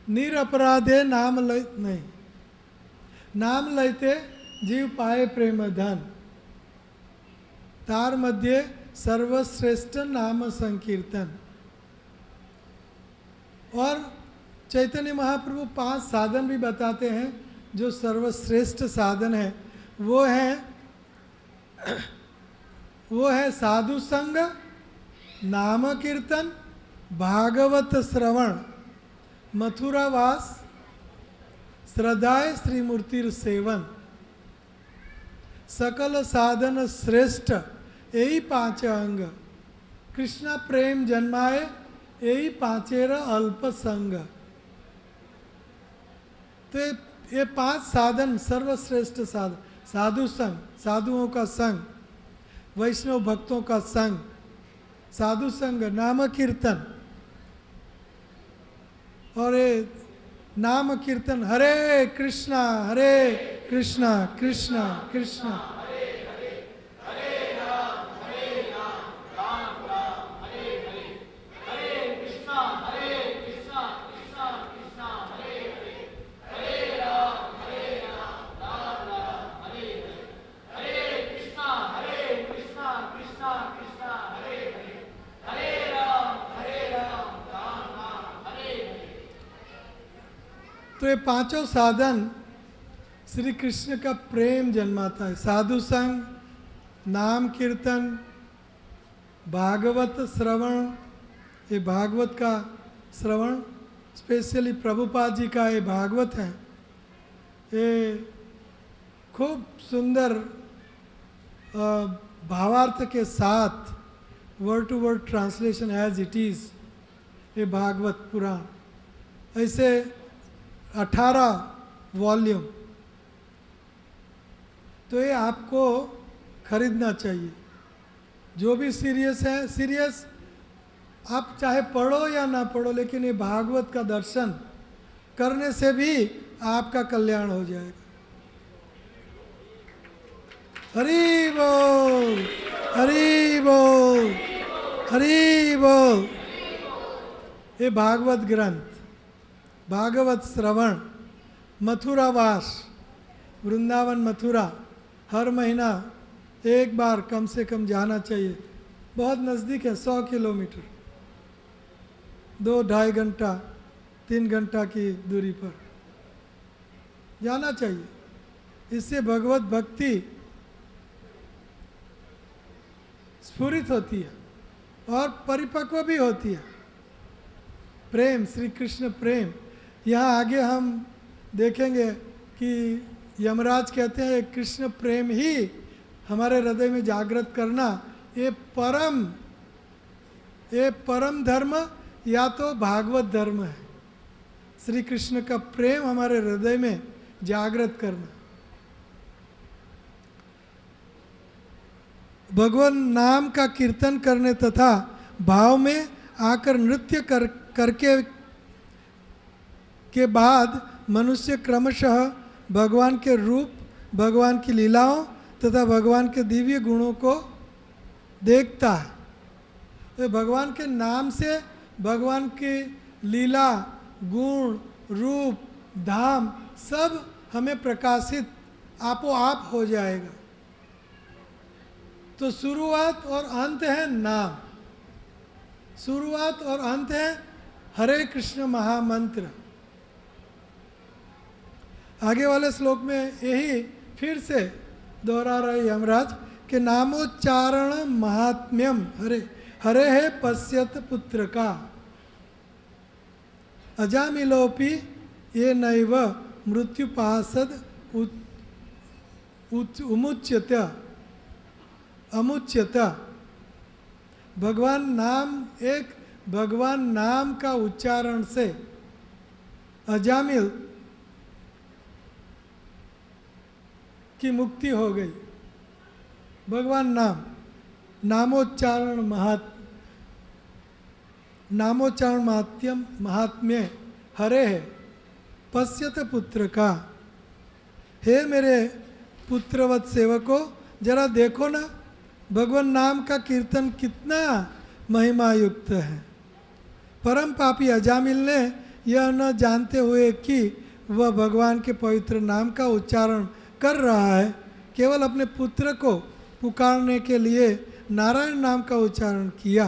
निरपराधे नाम नहीं, नाम लैते जीव पाए प्रेम धन। तार मध्य सर्वश्रेष्ठ नाम संकीर्तन। और चैतन्य महाप्रभु 5 साधन भी बताते हैं जो सर्वश्रेष्ठ साधन है। वो है साधु संग, नाम कीर्तन, भागवत श्रवण, मथुरावास, श्रद्धाय श्रीमूर्तिर सेवन। सकल साधन श्रेष्ठ यही 5 अंग। कृष्ण प्रेम जन्माए यही 5 अल्प संग। तो ये 5 साधन सर्वश्रेष्ठ साधन। साधु संग, साधुओं का संग, वैष्णव भक्तों का संग, साधु संग, नाम कीर्तन। और ये नाम कीर्तन हरे कृष्णा कृष्णा कृष्णा तो ये 5 साधन श्री कृष्ण का प्रेम जन्माता है। साधु संग, नाम कीर्तन, भागवत श्रवण, ये भागवत का श्रवण, स्पेशली प्रभुपाद जी का ये भागवत है। ये खूब सुंदर भावार्थ के साथ word to word translation as it is, ये भागवत पुराण। ऐसे 18 वॉल्यूम। तो ये आपको खरीदना चाहिए। जो भी सीरियस है, सीरियस आप चाहे पढ़ो या ना पढ़ो, लेकिन ये भागवत का दर्शन करने से भी आपका कल्याण हो जाएगा। हरि बोल, हरि बोल, हरि बोल। ये भागवत ग्रंथ, भागवत श्रवण, मथुरावास, वृंदावन मथुरा हर महीना एक बार कम से कम जाना चाहिए। बहुत नज़दीक है, 100 किलोमीटर, 2-2.5 घंटा 3 घंटा की दूरी पर जाना चाहिए। इससे भगवत भक्ति स्फुरित होती है और परिपक्व भी होती है। प्रेम, श्री कृष्ण प्रेम, यहाँ आगे हम देखेंगे कि यमराज कहते हैं कृष्ण प्रेम ही हमारे हृदय में जागृत करना, ये परम धर्म या तो भागवत धर्म है। श्री कृष्ण का प्रेम हमारे हृदय में जागृत करना। भगवान नाम का कीर्तन करने तथा भाव में आकर नृत्य करके के बाद मनुष्य क्रमशः भगवान के रूप, भगवान की लीलाओं तथा भगवान के दिव्य गुणों को देखता है। तो भगवान के नाम से भगवान की लीला, गुण, रूप, धाम सब हमें प्रकाशित आपो आप हो जाएगा। तो शुरुआत और अंत है नाम, शुरुआत और अंत है हरे कृष्ण महामंत्र। आगे वाले श्लोक में यही फिर से दोहरा रहे यमराज कि नामोच्चारण महात्म्यम हरे हरे है पश्यत पुत्र का अजामिलोपि ये नैव मृत्युपासद उमुच्यत अमुच्यत। भगवान नाम का उच्चारण से अजामिल की मुक्ति हो गई। भगवान नामोच्चारण महात्म्य हरे है पश्यत पुत्र का। हे मेरे पुत्रवत सेवकों, जरा देखो ना भगवान नाम का कीर्तन कितना महिमा युक्त है। परम पापी अजामिल ने यह न जानते हुए कि वह भगवान के पवित्र नाम का उच्चारण कर रहा है, केवल अपने पुत्र को पुकारने के लिए नारायण नाम का उच्चारण किया।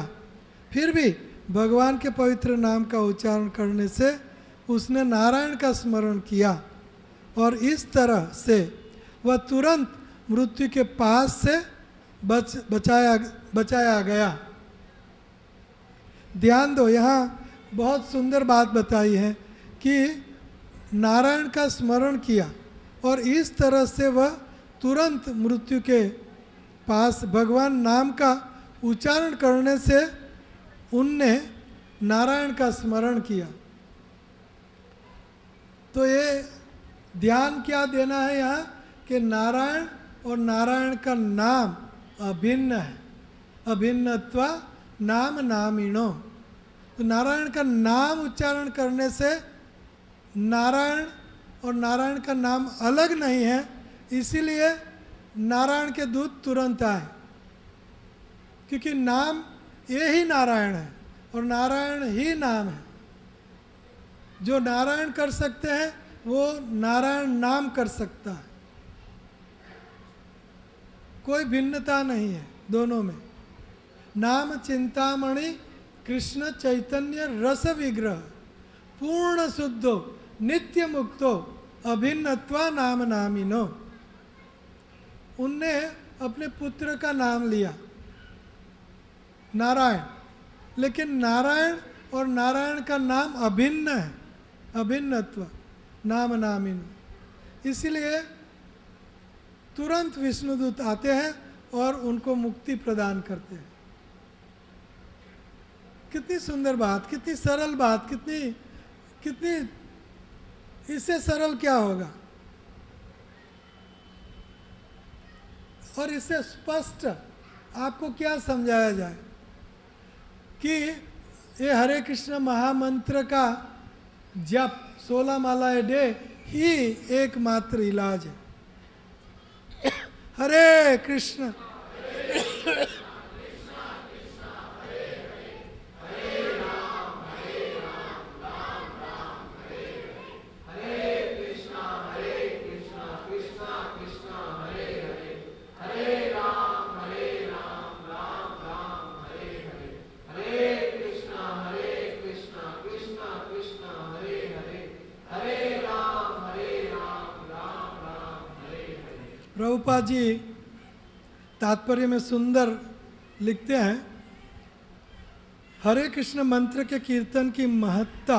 फिर भी भगवान के पवित्र नाम का उच्चारण करने से उसने नारायण का स्मरण किया और इस तरह से वह तुरंत मृत्यु के पास से बचाया गया। ध्यान दो, यहाँ बहुत सुंदर बात बताई है कि नारायण का स्मरण किया और इस तरह से वह तुरंत मृत्यु के पास भगवान नाम का उच्चारण करने से उनने नारायण का स्मरण किया। तो ये ध्यान क्या देना है यहाँ कि नारायण और नारायण का नाम अभिन्न है, अभिन्नत्वा नाम नामिनो। तो नारायण का नाम उच्चारण करने से नारायण और नारायण का नाम अलग नहीं है, इसीलिए नारायण के दूत तुरंत आए, क्योंकि नाम ये ही नारायण है और नारायण ही नाम है। जो नारायण कर सकते हैं वो नारायण नाम कर सकता है, कोई भिन्नता नहीं है दोनों में। नाम चिंतामणि कृष्ण चैतन्य रस विग्रह पूर्ण शुद्धो नित्य मुक्तो अभिन्नत्वा नाम नामिनो। उनने अपने पुत्र का नाम लिया नारायण, लेकिन नारायण और नारायण का नाम अभिन्न है, अभिन्नत्व नाम नामिनो। इसलिए तुरंत विष्णुदूत आते हैं और उनको मुक्ति प्रदान करते हैं। कितनी सुंदर बात, कितनी सरल बात, कितनी इससे सरल क्या होगा। और इससे स्पष्ट आपको क्या समझाया जाए कि ये हरे कृष्ण महामंत्र का जप 16 माला ए डे ही एकमात्र इलाज है। हरे कृष्ण कृष्णा प्रभुपाद जी तात्पर्य में सुंदर लिखते हैं, हरे कृष्ण मंत्र के कीर्तन की महत्ता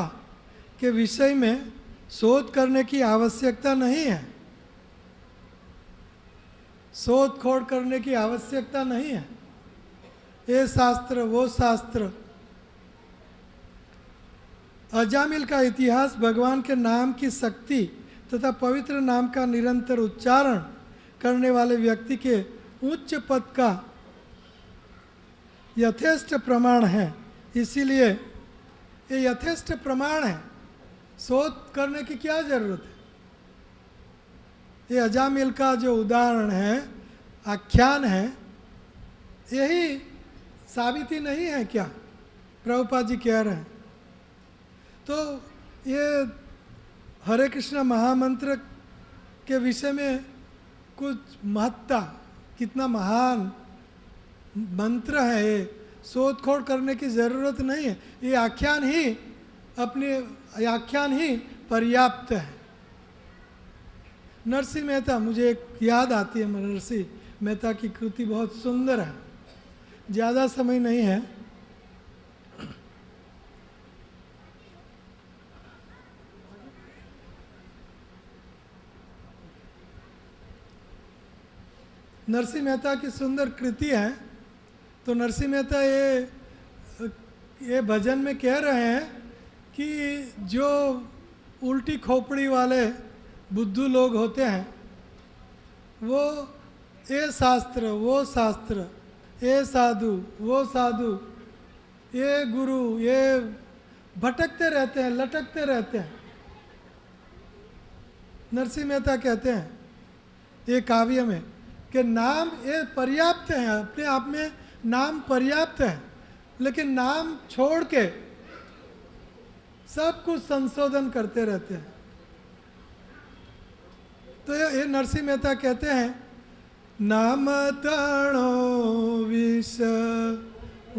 के विषय में शोध करने की आवश्यकता नहीं है, शोध खोड़ करने की आवश्यकता नहीं है। ये शास्त्र वो शास्त्र, अजामिल का इतिहास भगवान के नाम की शक्ति तथा पवित्र नाम का निरंतर उच्चारण करने वाले व्यक्ति के उच्च पद का यथेष्ट प्रमाण है। इसीलिए ये यथेष्ट प्रमाण है, शोध करने की क्या जरूरत है। ये अजामिल का जो उदाहरण है, आख्यान है, यही साबिती नहीं है क्या प्रभुपाद जी कह रहे हैं। तो ये हरे कृष्ण महामंत्र के विषय में कुछ महत्ता, कितना महान मंत्र है, ये शोध खोड़ करने की ज़रूरत नहीं है। ये आख्यान ही पर्याप्त है। नरसिंह मेहता, मुझे एक याद आती है, नरसिंह मेहता की कृति बहुत सुंदर है, ज़्यादा समय नहीं है। नरसिंह मेहता की सुंदर कृति है। तो नरसिंह मेहता ये भजन में कह रहे हैं कि जो उल्टी खोपड़ी वाले बुद्धू लोग होते हैं, वो ये शास्त्र वो शास्त्र, ये साधु वो साधु, ये गुरु, ये भटकते रहते हैं, लटकते रहते हैं। नरसिंह मेहता कहते हैं ये काव्य में कि नाम ये पर्याप्त है, अपने आप में नाम पर्याप्त है, लेकिन नाम छोड़ के सब कुछ संशोधन करते रहते हैं। तो ये नरसिंह मेहता कहते हैं, नाम तणो विष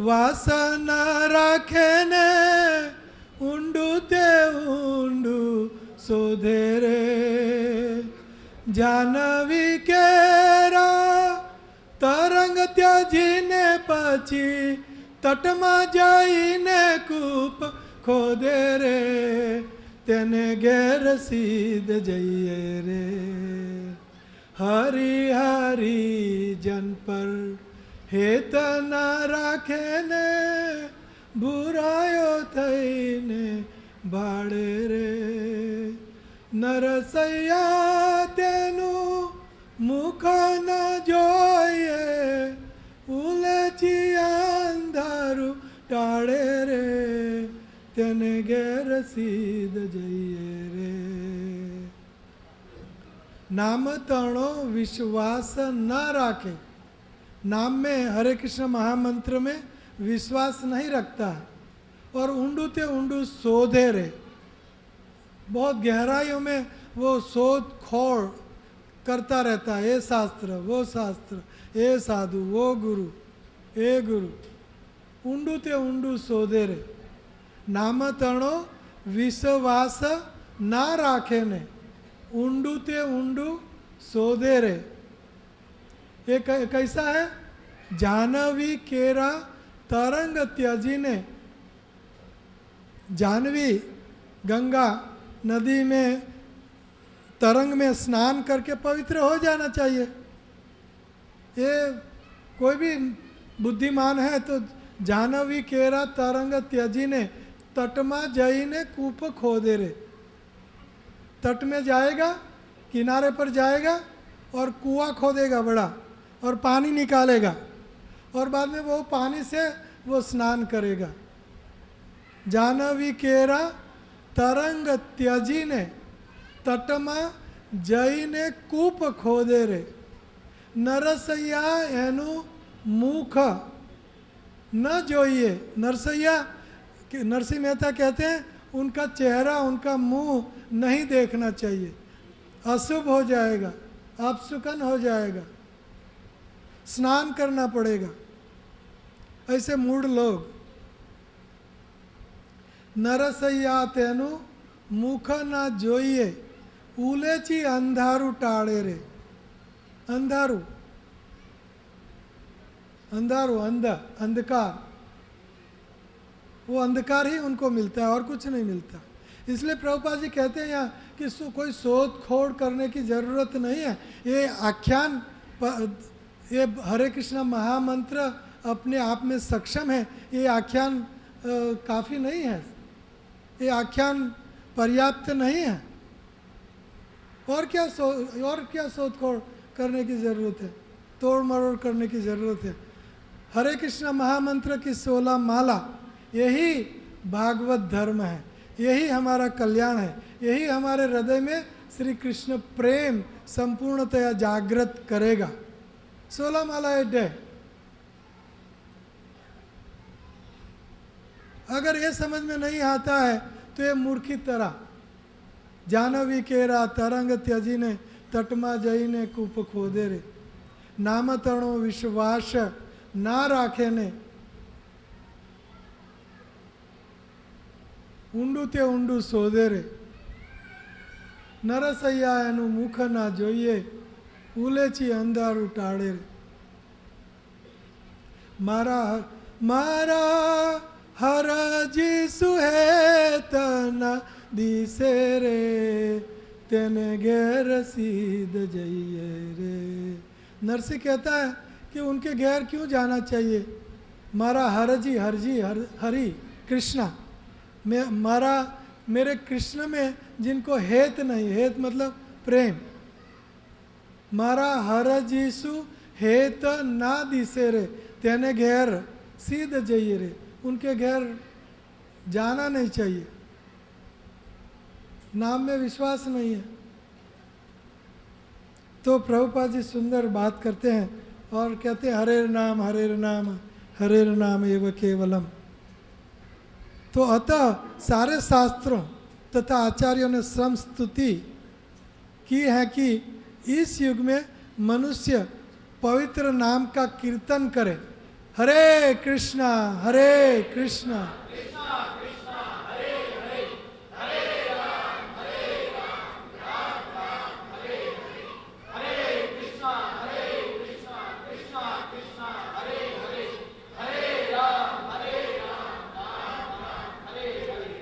वासन राखे ने, ऊंडू ते ऊंडू शोधे रे, जानवी केरा तरंग त्याजीने पछी, तटमा जाईने कूप खोदे रे, तेने घेर सीध जइए रे, हरि हरि जन पर हेत न राखे ने, बुरायो थईने भाड़े रे, नरसैया तेनु मुख न जोये, उलची अंधारू टाड़े रे, तेने घेर सीध जइए रे। नाम तणो विश्वास न राखे, नाम में हरे कृष्ण महामंत्र में विश्वास नहीं रखता है, और ऊंडू ते ऊंडू शोधे रे, बहुत गहराइयों में वो शोध खोड़ करता रहता है। ये शास्त्र वो शास्त्र, ये साधु वो गुरु, ये गुरु, ऊंडू ते ऊंडू शोधे रे, नाम तणो विश्वास ना राखे ने, ऊंडू ते ऊंडू शोधे रे। ये कैसा है, जानवी केरा तरंग त्याजी ने, जानवी गंगा नदी में तरंग में स्नान करके पवित्र हो जाना चाहिए। ये कोई भी बुद्धिमान है तो जानवी केरा तरंग त्याजी ने, तटमा जई ने कूप खोदे रे, तट में जाएगा, किनारे पर जाएगा और कुआं खोदेगा बड़ा, और पानी निकालेगा, और बाद में वो पानी से वो स्नान करेगा। जानवी केरा तरंग त्यजी ने, तटमा जई ने कूप खोदे रे, नरसैया एनु मुख न जोइए। नरसिंह मेहता कहते हैं उनका चेहरा, उनका मुंह नहीं देखना चाहिए, अशुभ हो जाएगा, अपशुकन हो जाएगा, स्नान करना पड़ेगा। ऐसे मूढ़ लोग, नरसैया तेनु मुख न जोइए, उलेची अंधारू टाड़े रे। अंधारू, अंधकार, वो अंधकार ही उनको मिलता है और कुछ नहीं मिलता। इसलिए प्रभुपाद जी कहते हैं यहाँ कि कोई शोध खोड़ करने की ज़रूरत नहीं है। ये आख्यान, ये हरे कृष्णा महामंत्र अपने आप में सक्षम है। ये आख्यान काफ़ी नहीं है, ये आख्यान पर्याप्त नहीं है। और क्या शोध खोड़ करने की ज़रूरत है, तोड़ मरोड़ करने की ज़रूरत है। हरे कृष्णा महामंत्र की 16 माला, यही भागवत धर्म है, यही हमारा कल्याण है, यही हमारे हृदय में श्री कृष्ण प्रेम संपूर्णतया जागृत करेगा। 16 माला ए डे। अगर ये समझ में नहीं आता है तो ये मूर्खी तरह जानवी केरा तरंग त्यजी ने तटमा जई ने कूप खोदे रे, नाम तणो विश्वास ना राखे ने, ઊંડું તે ઊંડું શોધે રે, નરસૈયા એનું મુખ ના જોઈએ, ઉલેચી અંધારું ટાળે રે, મારા મારા હરજી સુહેત ના દિસે રે, તેને ઘેર सीध जइए रे। नरसी कहता है कि उनके घेर क्यों जाना चाहिए। मारा हरजी, हरि कृष्णा, मेरे कृष्ण में जिनको हेत नहीं, हेत मतलब प्रेम, मारा हर जीसु हेत ना दिसे रे, तेने घेर सीध जाइए रे, उनके घेर जाना नहीं चाहिए। नाम में विश्वास नहीं है। तो प्रभुपाद जी सुंदर बात करते हैं और कहते हैं हरे नाम हरे नाम एव केवलम। तो अतः सारे शास्त्रों तथा आचार्यों ने श्रम स्तुति की है कि इस युग में मनुष्य पवित्र नाम का कीर्तन करे। हरे कृष्णा कृष्णा हरे हरे, हरे राम राम राम हरे हरे, हरे कृष्णा कृष्णा कृष्णा हरे हरे, हरे राम राम राम हरे हरे,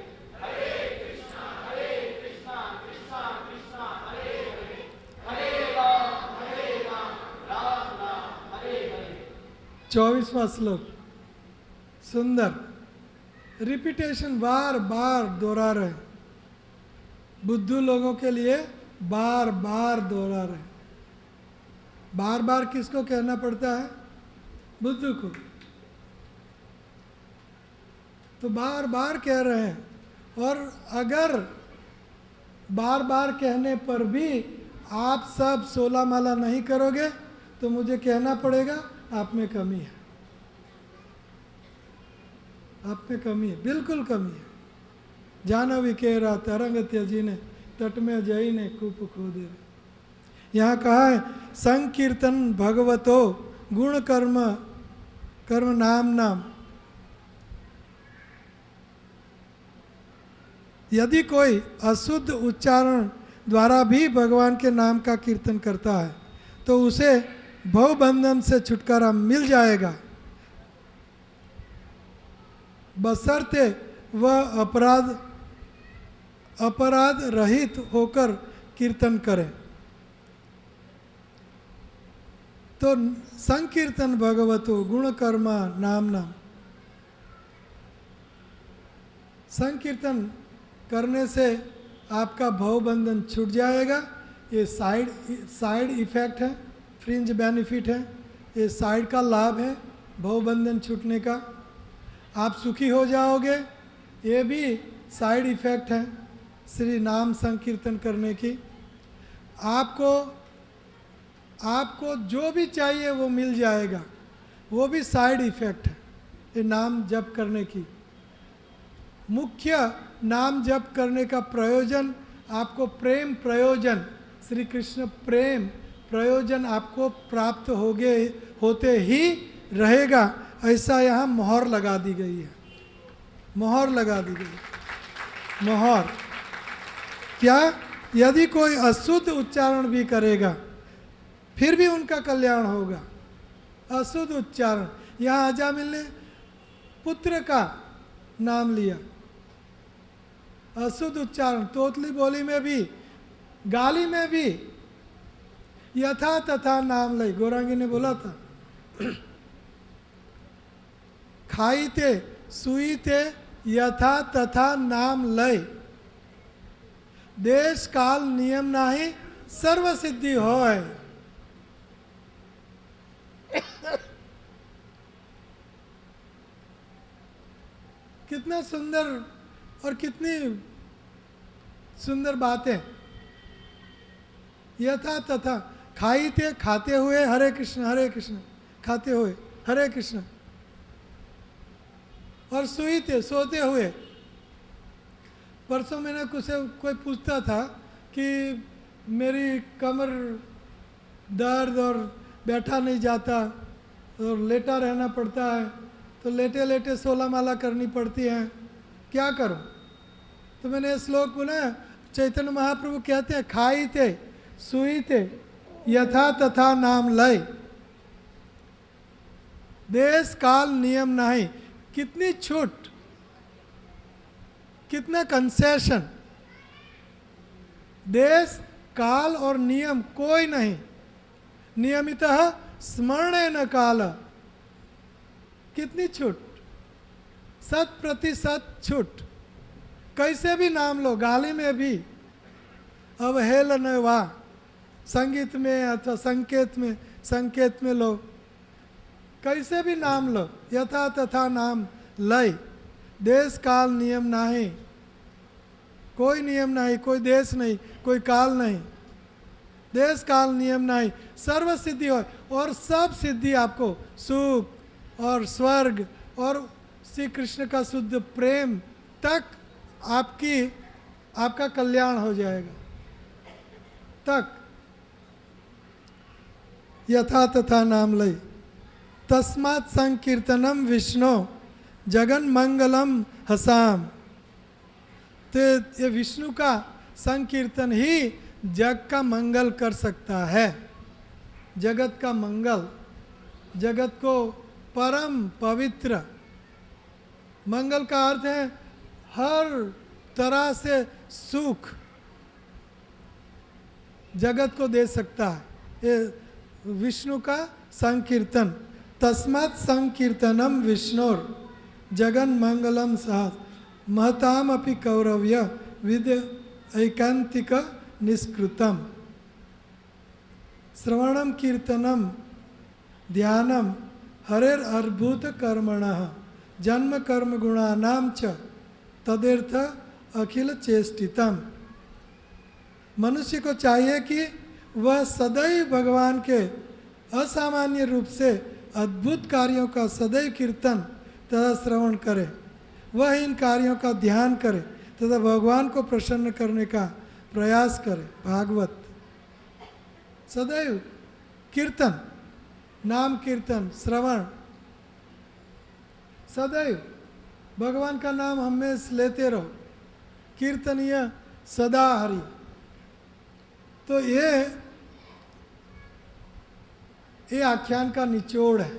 हरे कृष्णा कृष्णा कृष्णा हरे हरे, हरे राम राम राम हरे हरे। 24वां श्लोक सुंदर, रिपीटेशन बार बार दोहरा रहे, बुद्धू लोगों के लिए बार बार दोहरा रहे। बार बार किसको कहना पड़ता है? बुद्धू को। तो बार बार कह रहे हैं, और अगर बार बार कहने पर भी आप सब 16 माला नहीं करोगे तो मुझे कहना पड़ेगा आप में कमी है, आप में कमी है, बिल्कुल कमी है। जानवी केरा तरंग त्यजी ने तट में जई ने कूप खोदे। यहाँ कहा है संकीर्तन भगवतो गुण कर्म कर्म नाम। यदि कोई अशुद्ध उच्चारण द्वारा भी भगवान के नाम का कीर्तन करता है तो उसे भवबंधन से छुटकारा मिल जाएगा, बशर्ते वह अपराध रहित होकर कीर्तन करे। तो संकीर्तन भगवतो गुण कर्मा नाम। संकीर्तन करने से आपका भवबंधन छूट जाएगा। ये साइड इफेक्ट है, फ्रिंज बेनिफिट है, ये साइड का लाभ है भवबंधन छूटने का। आप सुखी हो जाओगे, ये भी साइड इफेक्ट है श्री नाम संकीर्तन करने की। आपको जो भी चाहिए वो मिल जाएगा, वो भी साइड इफेक्ट है ये नाम जप करने की। मुख्य नाम जप करने का प्रयोजन आपको प्रेम प्रयोजन, श्री कृष्ण प्रेम प्रयोजन आपको प्राप्त होते ही रहेगा। ऐसा यहाँ मोहर लगा दी गई है, मोहर लगा दी गई। मोहर क्या? यदि कोई अशुद्ध उच्चारण भी करेगा फिर भी उनका कल्याण होगा। अशुद्ध उच्चारण, यहाँ अजामिल ने पुत्र का नाम लिया, अशुद्ध उच्चारण, तोतली बोली में भी, गाली में भी यथा तथा नाम लय। गौरांगी ने बोला था खाईते सुईते यथा तथा नाम लय, देश काल नियम नाही सर्व सिद्धि होय। कितना सुंदर और कितनी सुंदर बातें। यथा तथा, खाईते खाते हुए हरे कृष्ण खाते हुए हरे कृष्ण, और सोईते सोते हुए। परसों मैंने कोई पूछता था कि मेरी कमर दर्द और बैठा नहीं जाता और लेटा रहना पड़ता है, तो लेटे लेटे 16 माला करनी पड़ती है, क्या करूं? तो मैंने श्लोक बोला, चैतन्य महाप्रभु कहते हैं खाईते सुईते यथा तथा नाम लय, देश काल नियम नहीं। कितनी छूट, कितना कंसेशन। देश काल और नियम कोई नहीं। नियमितः स्मरणे न काल, कितनी छूट, 100% छूट। कैसे भी नाम लो, गाली में भी अवहेलन वा, संगीत में अथवा संकेत में लो, कैसे भी नाम लो, यथा तथा नाम लय, देश काल नियम नहीं, कोई नियम नहीं, कोई देश नहीं, कोई काल नहीं, देश काल नियम नहीं, सर्व सिद्धि हो। और सब सिद्धि आपको, सुख और स्वर्ग और श्री कृष्ण का शुद्ध प्रेम तक आपका कल्याण हो जाएगा तक। यथा तथा नाम लय, तस्मात् संकीर्तनम विष्णु जगन मंगलम हसाम। तो ये विष्णु का संकीर्तन ही जग का मंगल कर सकता है, जगत का मंगल, जगत को परम पवित्र। मंगल का अर्थ है हर तरह से सुख जगत को दे सकता है ये विष्णु का संकीर्तन। तस्मात् संकीर्तनम विष्णुर जगन मंगलम सह महताम अपि कौरव्य विद ऐकांतिक निष्कृतम। श्रवणम कीर्तनम ध्यानम हरेर अर्भुत कर्मणः जन्म कर्म गुणानाम च तदर्थ अखिल चेष्टितम। मनुष्य को चाहिए कि वह सदैव भगवान के असामान्य रूप से अद्भुत कार्यों का सदैव कीर्तन तथा श्रवण करे, वह इन कार्यों का ध्यान करे तथा भगवान को प्रसन्न करने का प्रयास करे। भागवत सदैव कीर्तन, नाम कीर्तन, श्रवण, सदैव भगवान का नाम हमेशा लेते रहो, कीर्तनीय सदा हरि। तो ये आख्यान का निचोड़ है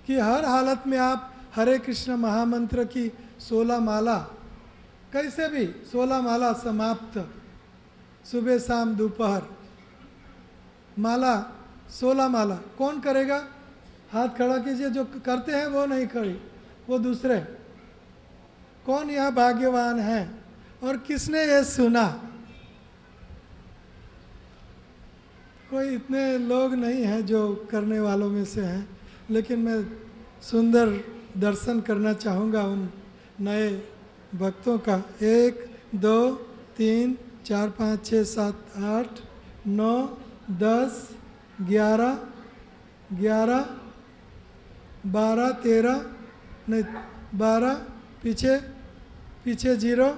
कि हर हालत में आप हरे कृष्ण महामंत्र की 16 माला, कैसे भी 16 माला समाप्त, सुबह शाम दोपहर माला, 16 माला कौन करेगा? हाथ खड़ा कीजिए। जो करते हैं वो नहीं खड़ी, वो दूसरे। कौन यह भाग्यवान है और किसने ये सुना? कोई इतने लोग नहीं हैं जो करने वालों में से हैं, लेकिन मैं सुंदर दर्शन करना चाहूँगा उन नए भक्तों का। 1 2 3 4 5 6 7 8 9 10 11 12 13 नहीं 12 पीछे 0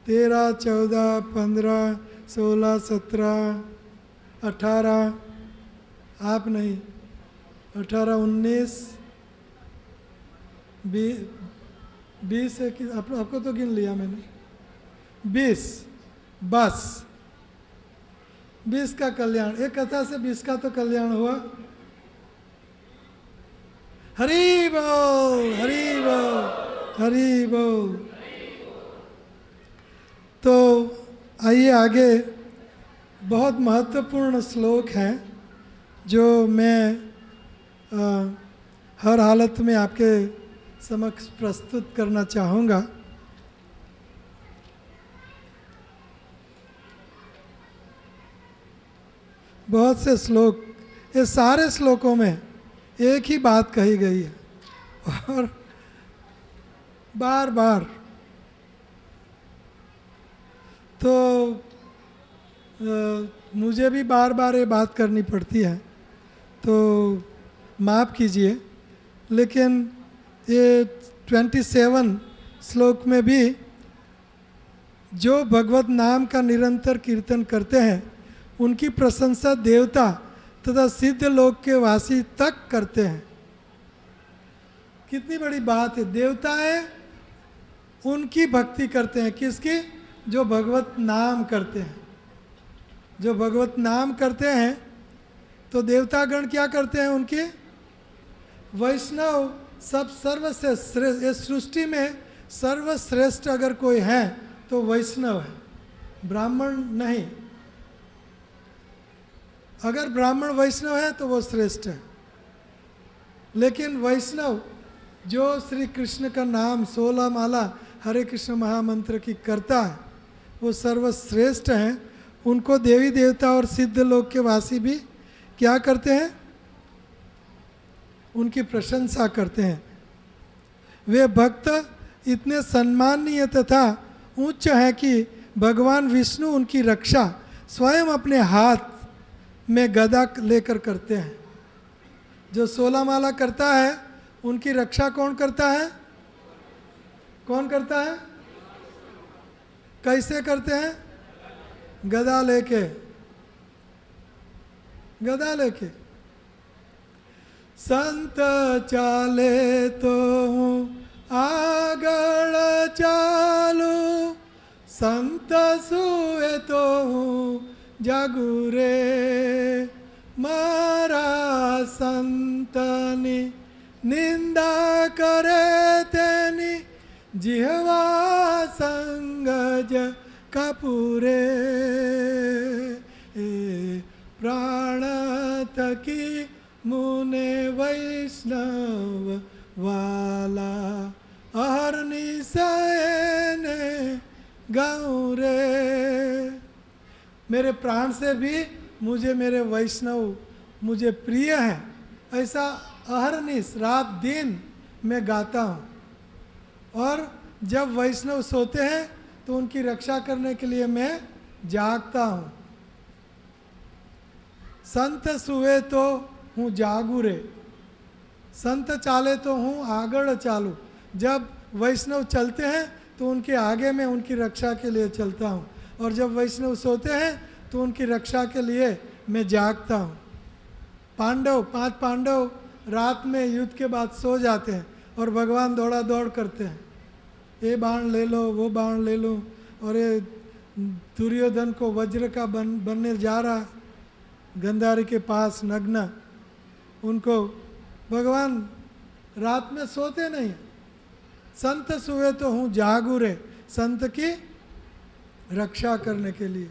13 14 15 16 17 18 आप नहीं 18 19 20 है कि आपको तो गिन लिया मैंने। 20 बस 20 का कल्याण, एक कथा से 20 का तो कल्याण हुआ। हरि बोल, हरि बोल, हरि बोल। तो आइए आगे, बहुत महत्वपूर्ण श्लोक हैं जो मैं हर हालत में आपके समक्ष प्रस्तुत करना चाहूँगा। बहुत से श्लोक, ये सारे श्लोकों में एक ही बात कही गई है और बार बार। तो मुझे भी बार बार ये बात करनी पड़ती है, तो माफ़ कीजिए। लेकिन ये 27 श्लोक में भी जो भगवत नाम का निरंतर कीर्तन करते हैं उनकी प्रशंसा देवता तथा सिद्ध लोक के वासी तक करते हैं। कितनी बड़ी बात है, देवताएं उनकी भक्ति करते हैं। किसकी? जो भगवत नाम करते हैं। जो भगवत नाम करते हैं तो देवतागण क्या करते हैं? उनकी वैष्णव सब सर्वश्रेष्ठ, इस सृष्टि में सर्वश्रेष्ठ अगर कोई है तो वैष्णव है, ब्राह्मण नहीं। अगर ब्राह्मण वैष्णव है तो वो श्रेष्ठ है, लेकिन वैष्णव जो श्री कृष्ण का नाम 16 माला हरे कृष्ण महामंत्र की करता है वो सर्वश्रेष्ठ हैं। उनको देवी देवता और सिद्ध लोक के वासी भी क्या करते हैं? उनकी प्रशंसा करते हैं। वे भक्त इतने सम्माननीय तथा उच्च हैं कि भगवान विष्णु उनकी रक्षा स्वयं अपने हाथ में गदा लेकर करते हैं। जो 16 माला करता है उनकी रक्षा कौन करता है? कौन करता है? कैसे करते हैं? गदा लेके, गदा लेके। संत चाले तो आगड़ चालू, संत सुए तो जागू रे, मारा संतनी निंदा करे तेनी, जिहवा संगज कपूरे, प्राण तकी मुने वैष्णव वाला, अहरनि सयने गाँव रे। मेरे प्राण से भी मुझे मेरे वैष्णव मुझे प्रिय हैं, ऐसा अहरनिश रात दिन मैं गाता हूँ। और जब वैष्णव सोते हैं तो उनकी रक्षा करने के लिए मैं जागता हूँ। संत सुए तो हूँ जागू रे, संत चाले तो हूँ आगड़ चालू। जब वैष्णव चलते हैं तो उनके आगे मैं उनकी रक्षा के लिए चलता हूँ, और जब वैष्णव सोते हैं तो उनकी रक्षा के लिए मैं जागता हूँ। पांडव, 5 पांडव रात में युद्ध के बाद सो जाते हैं और भगवान दौड़ा दौड़ करते हैं, ये बाण ले लो, वो बाण ले लो, और ये दुर्योधन को वज्र का बनने जा रहा गंधारी के पास नग्न, उनको भगवान रात में सोते नहीं। संत सुए तो हूँ जागू रे, संत की रक्षा करने के लिए।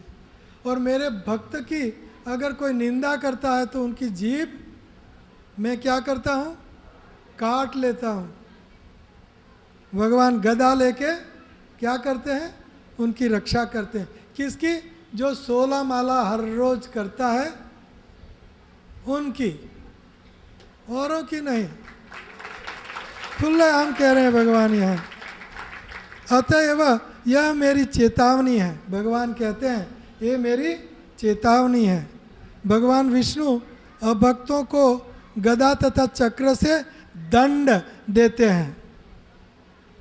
और मेरे भक्त की अगर कोई निंदा करता है तो उनकी जीभ मैं क्या करता हूँ? काट लेता हूँ। भगवान गदा लेके क्या करते हैं? उनकी रक्षा करते हैं। किसकी? जो 16 माला हर रोज करता है उनकी, औरों की नहीं। खुले हम कह रहे हैं भगवान यहाँ। अतएव यह मेरी चेतावनी है। भगवान कहते हैं ये मेरी चेतावनी है। भगवान विष्णु अभक्तों को गदा तथा चक्र से दंड देते हैं।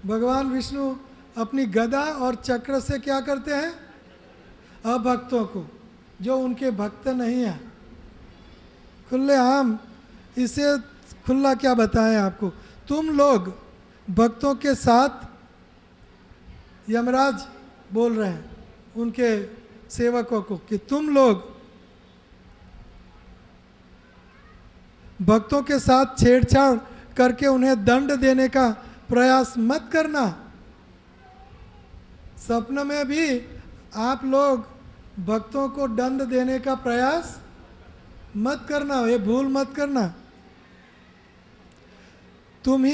भगवान विष्णु अपनी गदा और चक्र से क्या करते हैं? अभक्तों को, जो उनके भक्त नहीं है। खुले आम, इसे खुला क्या बताएं आपको। तुम लोग भक्तों के साथ, यमराज बोल रहे हैं उनके सेवकों को कि तुम लोग भक्तों के साथ छेड़छाड़ करके उन्हें दंड देने का प्रयास मत करना। स्वप्न में भी आप लोग भक्तों को दंड देने का प्रयास मत करना, ये भूल मत करना। तुम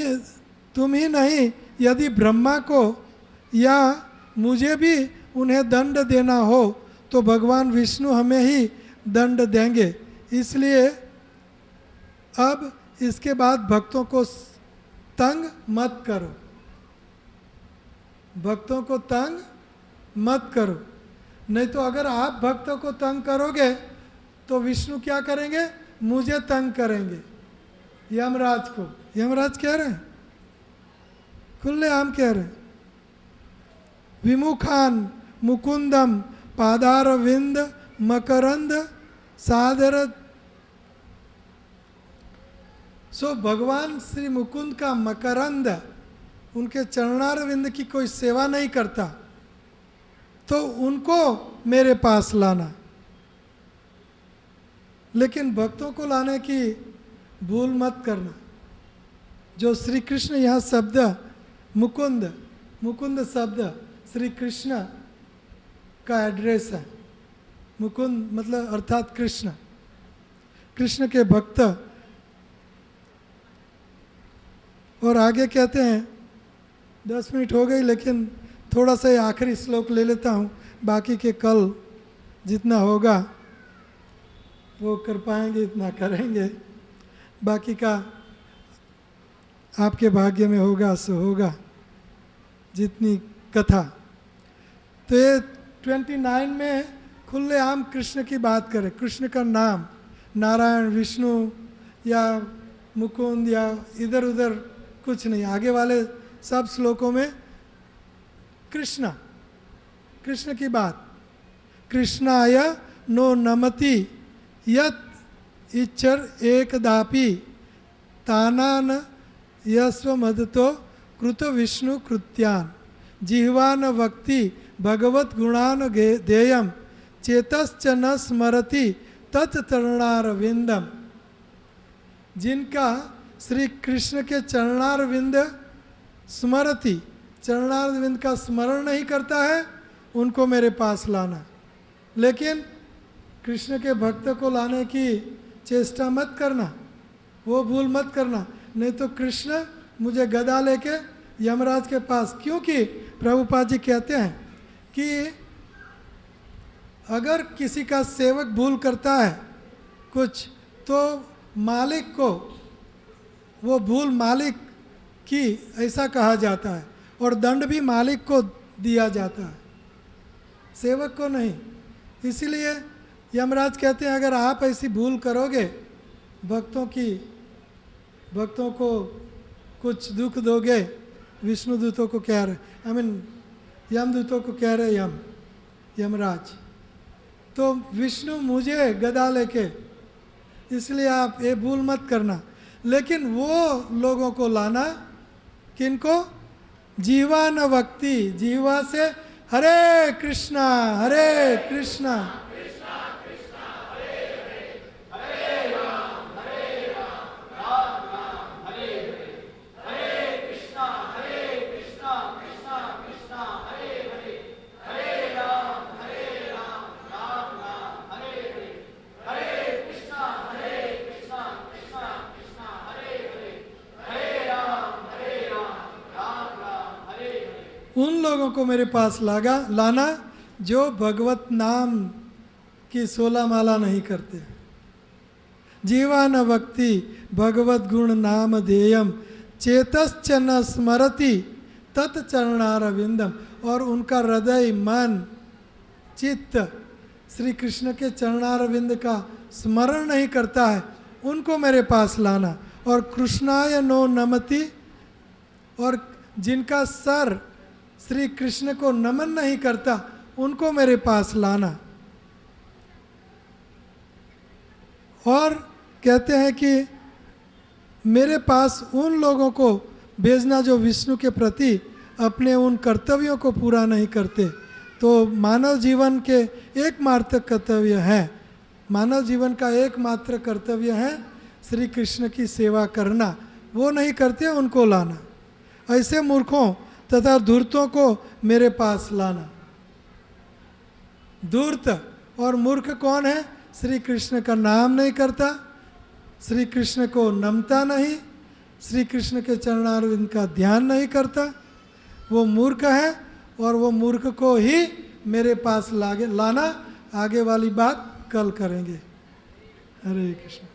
ही नहीं, यदि ब्रह्मा को या मुझे भी उन्हें दंड देना हो तो भगवान विष्णु हमें ही दंड देंगे। इसलिए अब इसके बाद भक्तों को तंग मत करो, भक्तों को तंग मत करो। नहीं तो अगर आप भक्तों को तंग करोगे तो विष्णु क्या करेंगे? मुझे तंग करेंगे, यमराज को। यमराज कह रहे हैं, खुलेआम कह रहे हैं, विमुखान मुकुंदम पादारविंद मकरंद सादर। सो भगवान श्री मुकुंद का मकरंद, उनके चरणारविंद की कोई सेवा नहीं करता तो उनको मेरे पास लाना। लेकिन भक्तों को लाने की भूल मत करना। जो श्री कृष्ण यहाँ शब्द मुकुंद, मुकुंद शब्द श्री कृष्ण का एड्रेस है। मुकुंद मतलब अर्थात कृष्ण, कृष्ण के भक्त। और आगे कहते हैं, 10 मिनट हो गई लेकिन थोड़ा सा आखिरी श्लोक ले लेता हूँ, बाकी के कल जितना होगा वो कर पाएंगे इतना करेंगे, बाकी का आपके भाग्य में होगा सो होगा, जितनी कथा। तो ये 29 में खुलेआम कृष्ण की बात करें, कृष्ण का नाम, नारायण, विष्णु या मुकुंद या इधर उधर कुछ नहीं। आगे वाले सब श्लोकों में कृष्ण, कृष्ण की बात। कृष्णाय नो नमति यत् इच्छर एकदापि तानान यस्व मदतो कृत विष्णु कृत्यान जिह्वान वक्ति भगवत गुणान देयम चेतश्च न स्मरति तत्चरणारविंदम। जिनका श्री कृष्ण के चरणारविंद स्मरति, चरणारविंद का स्मरण नहीं करता है, उनको मेरे पास लाना। लेकिन कृष्ण के भक्त को लाने की चेष्टा मत करना, वो भूल मत करना। नहीं तो कृष्ण मुझे गदा लेके यमराज के पास, क्योंकि प्रभुपाद जी कहते हैं कि अगर किसी का सेवक भूल करता है कुछ तो मालिक को, वो भूल मालिक की ऐसा कहा जाता है और दंड भी मालिक को दिया जाता है, सेवक को नहीं। इसीलिए यमराज कहते हैं अगर आप ऐसी भूल करोगे, भक्तों को कुछ दुख दोगे, विष्णु दूतों को कह रहे, यम दूतों को कह रहे यमराज, तो विष्णु मुझे गदा लेके, इसलिए आप ये भूल मत करना। लेकिन वो लोगों को लाना, किनको? जीवा न वक्ति, जीवा से हरे कृष्णा हरे कृष्णा उन लोगों को मेरे पास लाना जो भगवत नाम की 16 माला नहीं करते। जीवान भक्ति भगवत गुण नाम देयम चेतश्च न स्मरति तत्चरणारविंदम। और उनका हृदय, मन, चित्त श्री कृष्ण के चरणारविंद का स्मरण नहीं करता है, उनको मेरे पास लाना। और कृष्णाय नो नमति, और जिनका सर श्री कृष्ण को नमन नहीं करता, उनको मेरे पास लाना। और कहते हैं कि मेरे पास उन लोगों को भेजना जो विष्णु के प्रति अपने उन कर्तव्यों को पूरा नहीं करते। तो मानव जीवन के एकमात्र कर्तव्य है, मानव जीवन का एकमात्र कर्तव्य है श्री कृष्ण की सेवा करना, वो नहीं करते उनको लाना। ऐसे मूर्खों तथा धूर्तों को मेरे पास लाना। धूर्त और मूर्ख कौन है? श्री कृष्ण का नाम नहीं करता, श्री कृष्ण को नमता नहीं, श्री कृष्ण के चरणारविंद का ध्यान नहीं करता, वो मूर्ख है। और वो मूर्ख को ही मेरे पास लाना। आगे वाली बात कल करेंगे। हरे Krishna.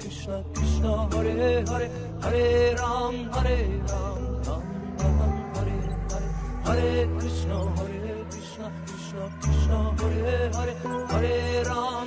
Krishna Krishna Hare Hare Hare Ram Ram Ram Hare Hare Hare Krishna Krishna Krishna Hare Hare Hare Ram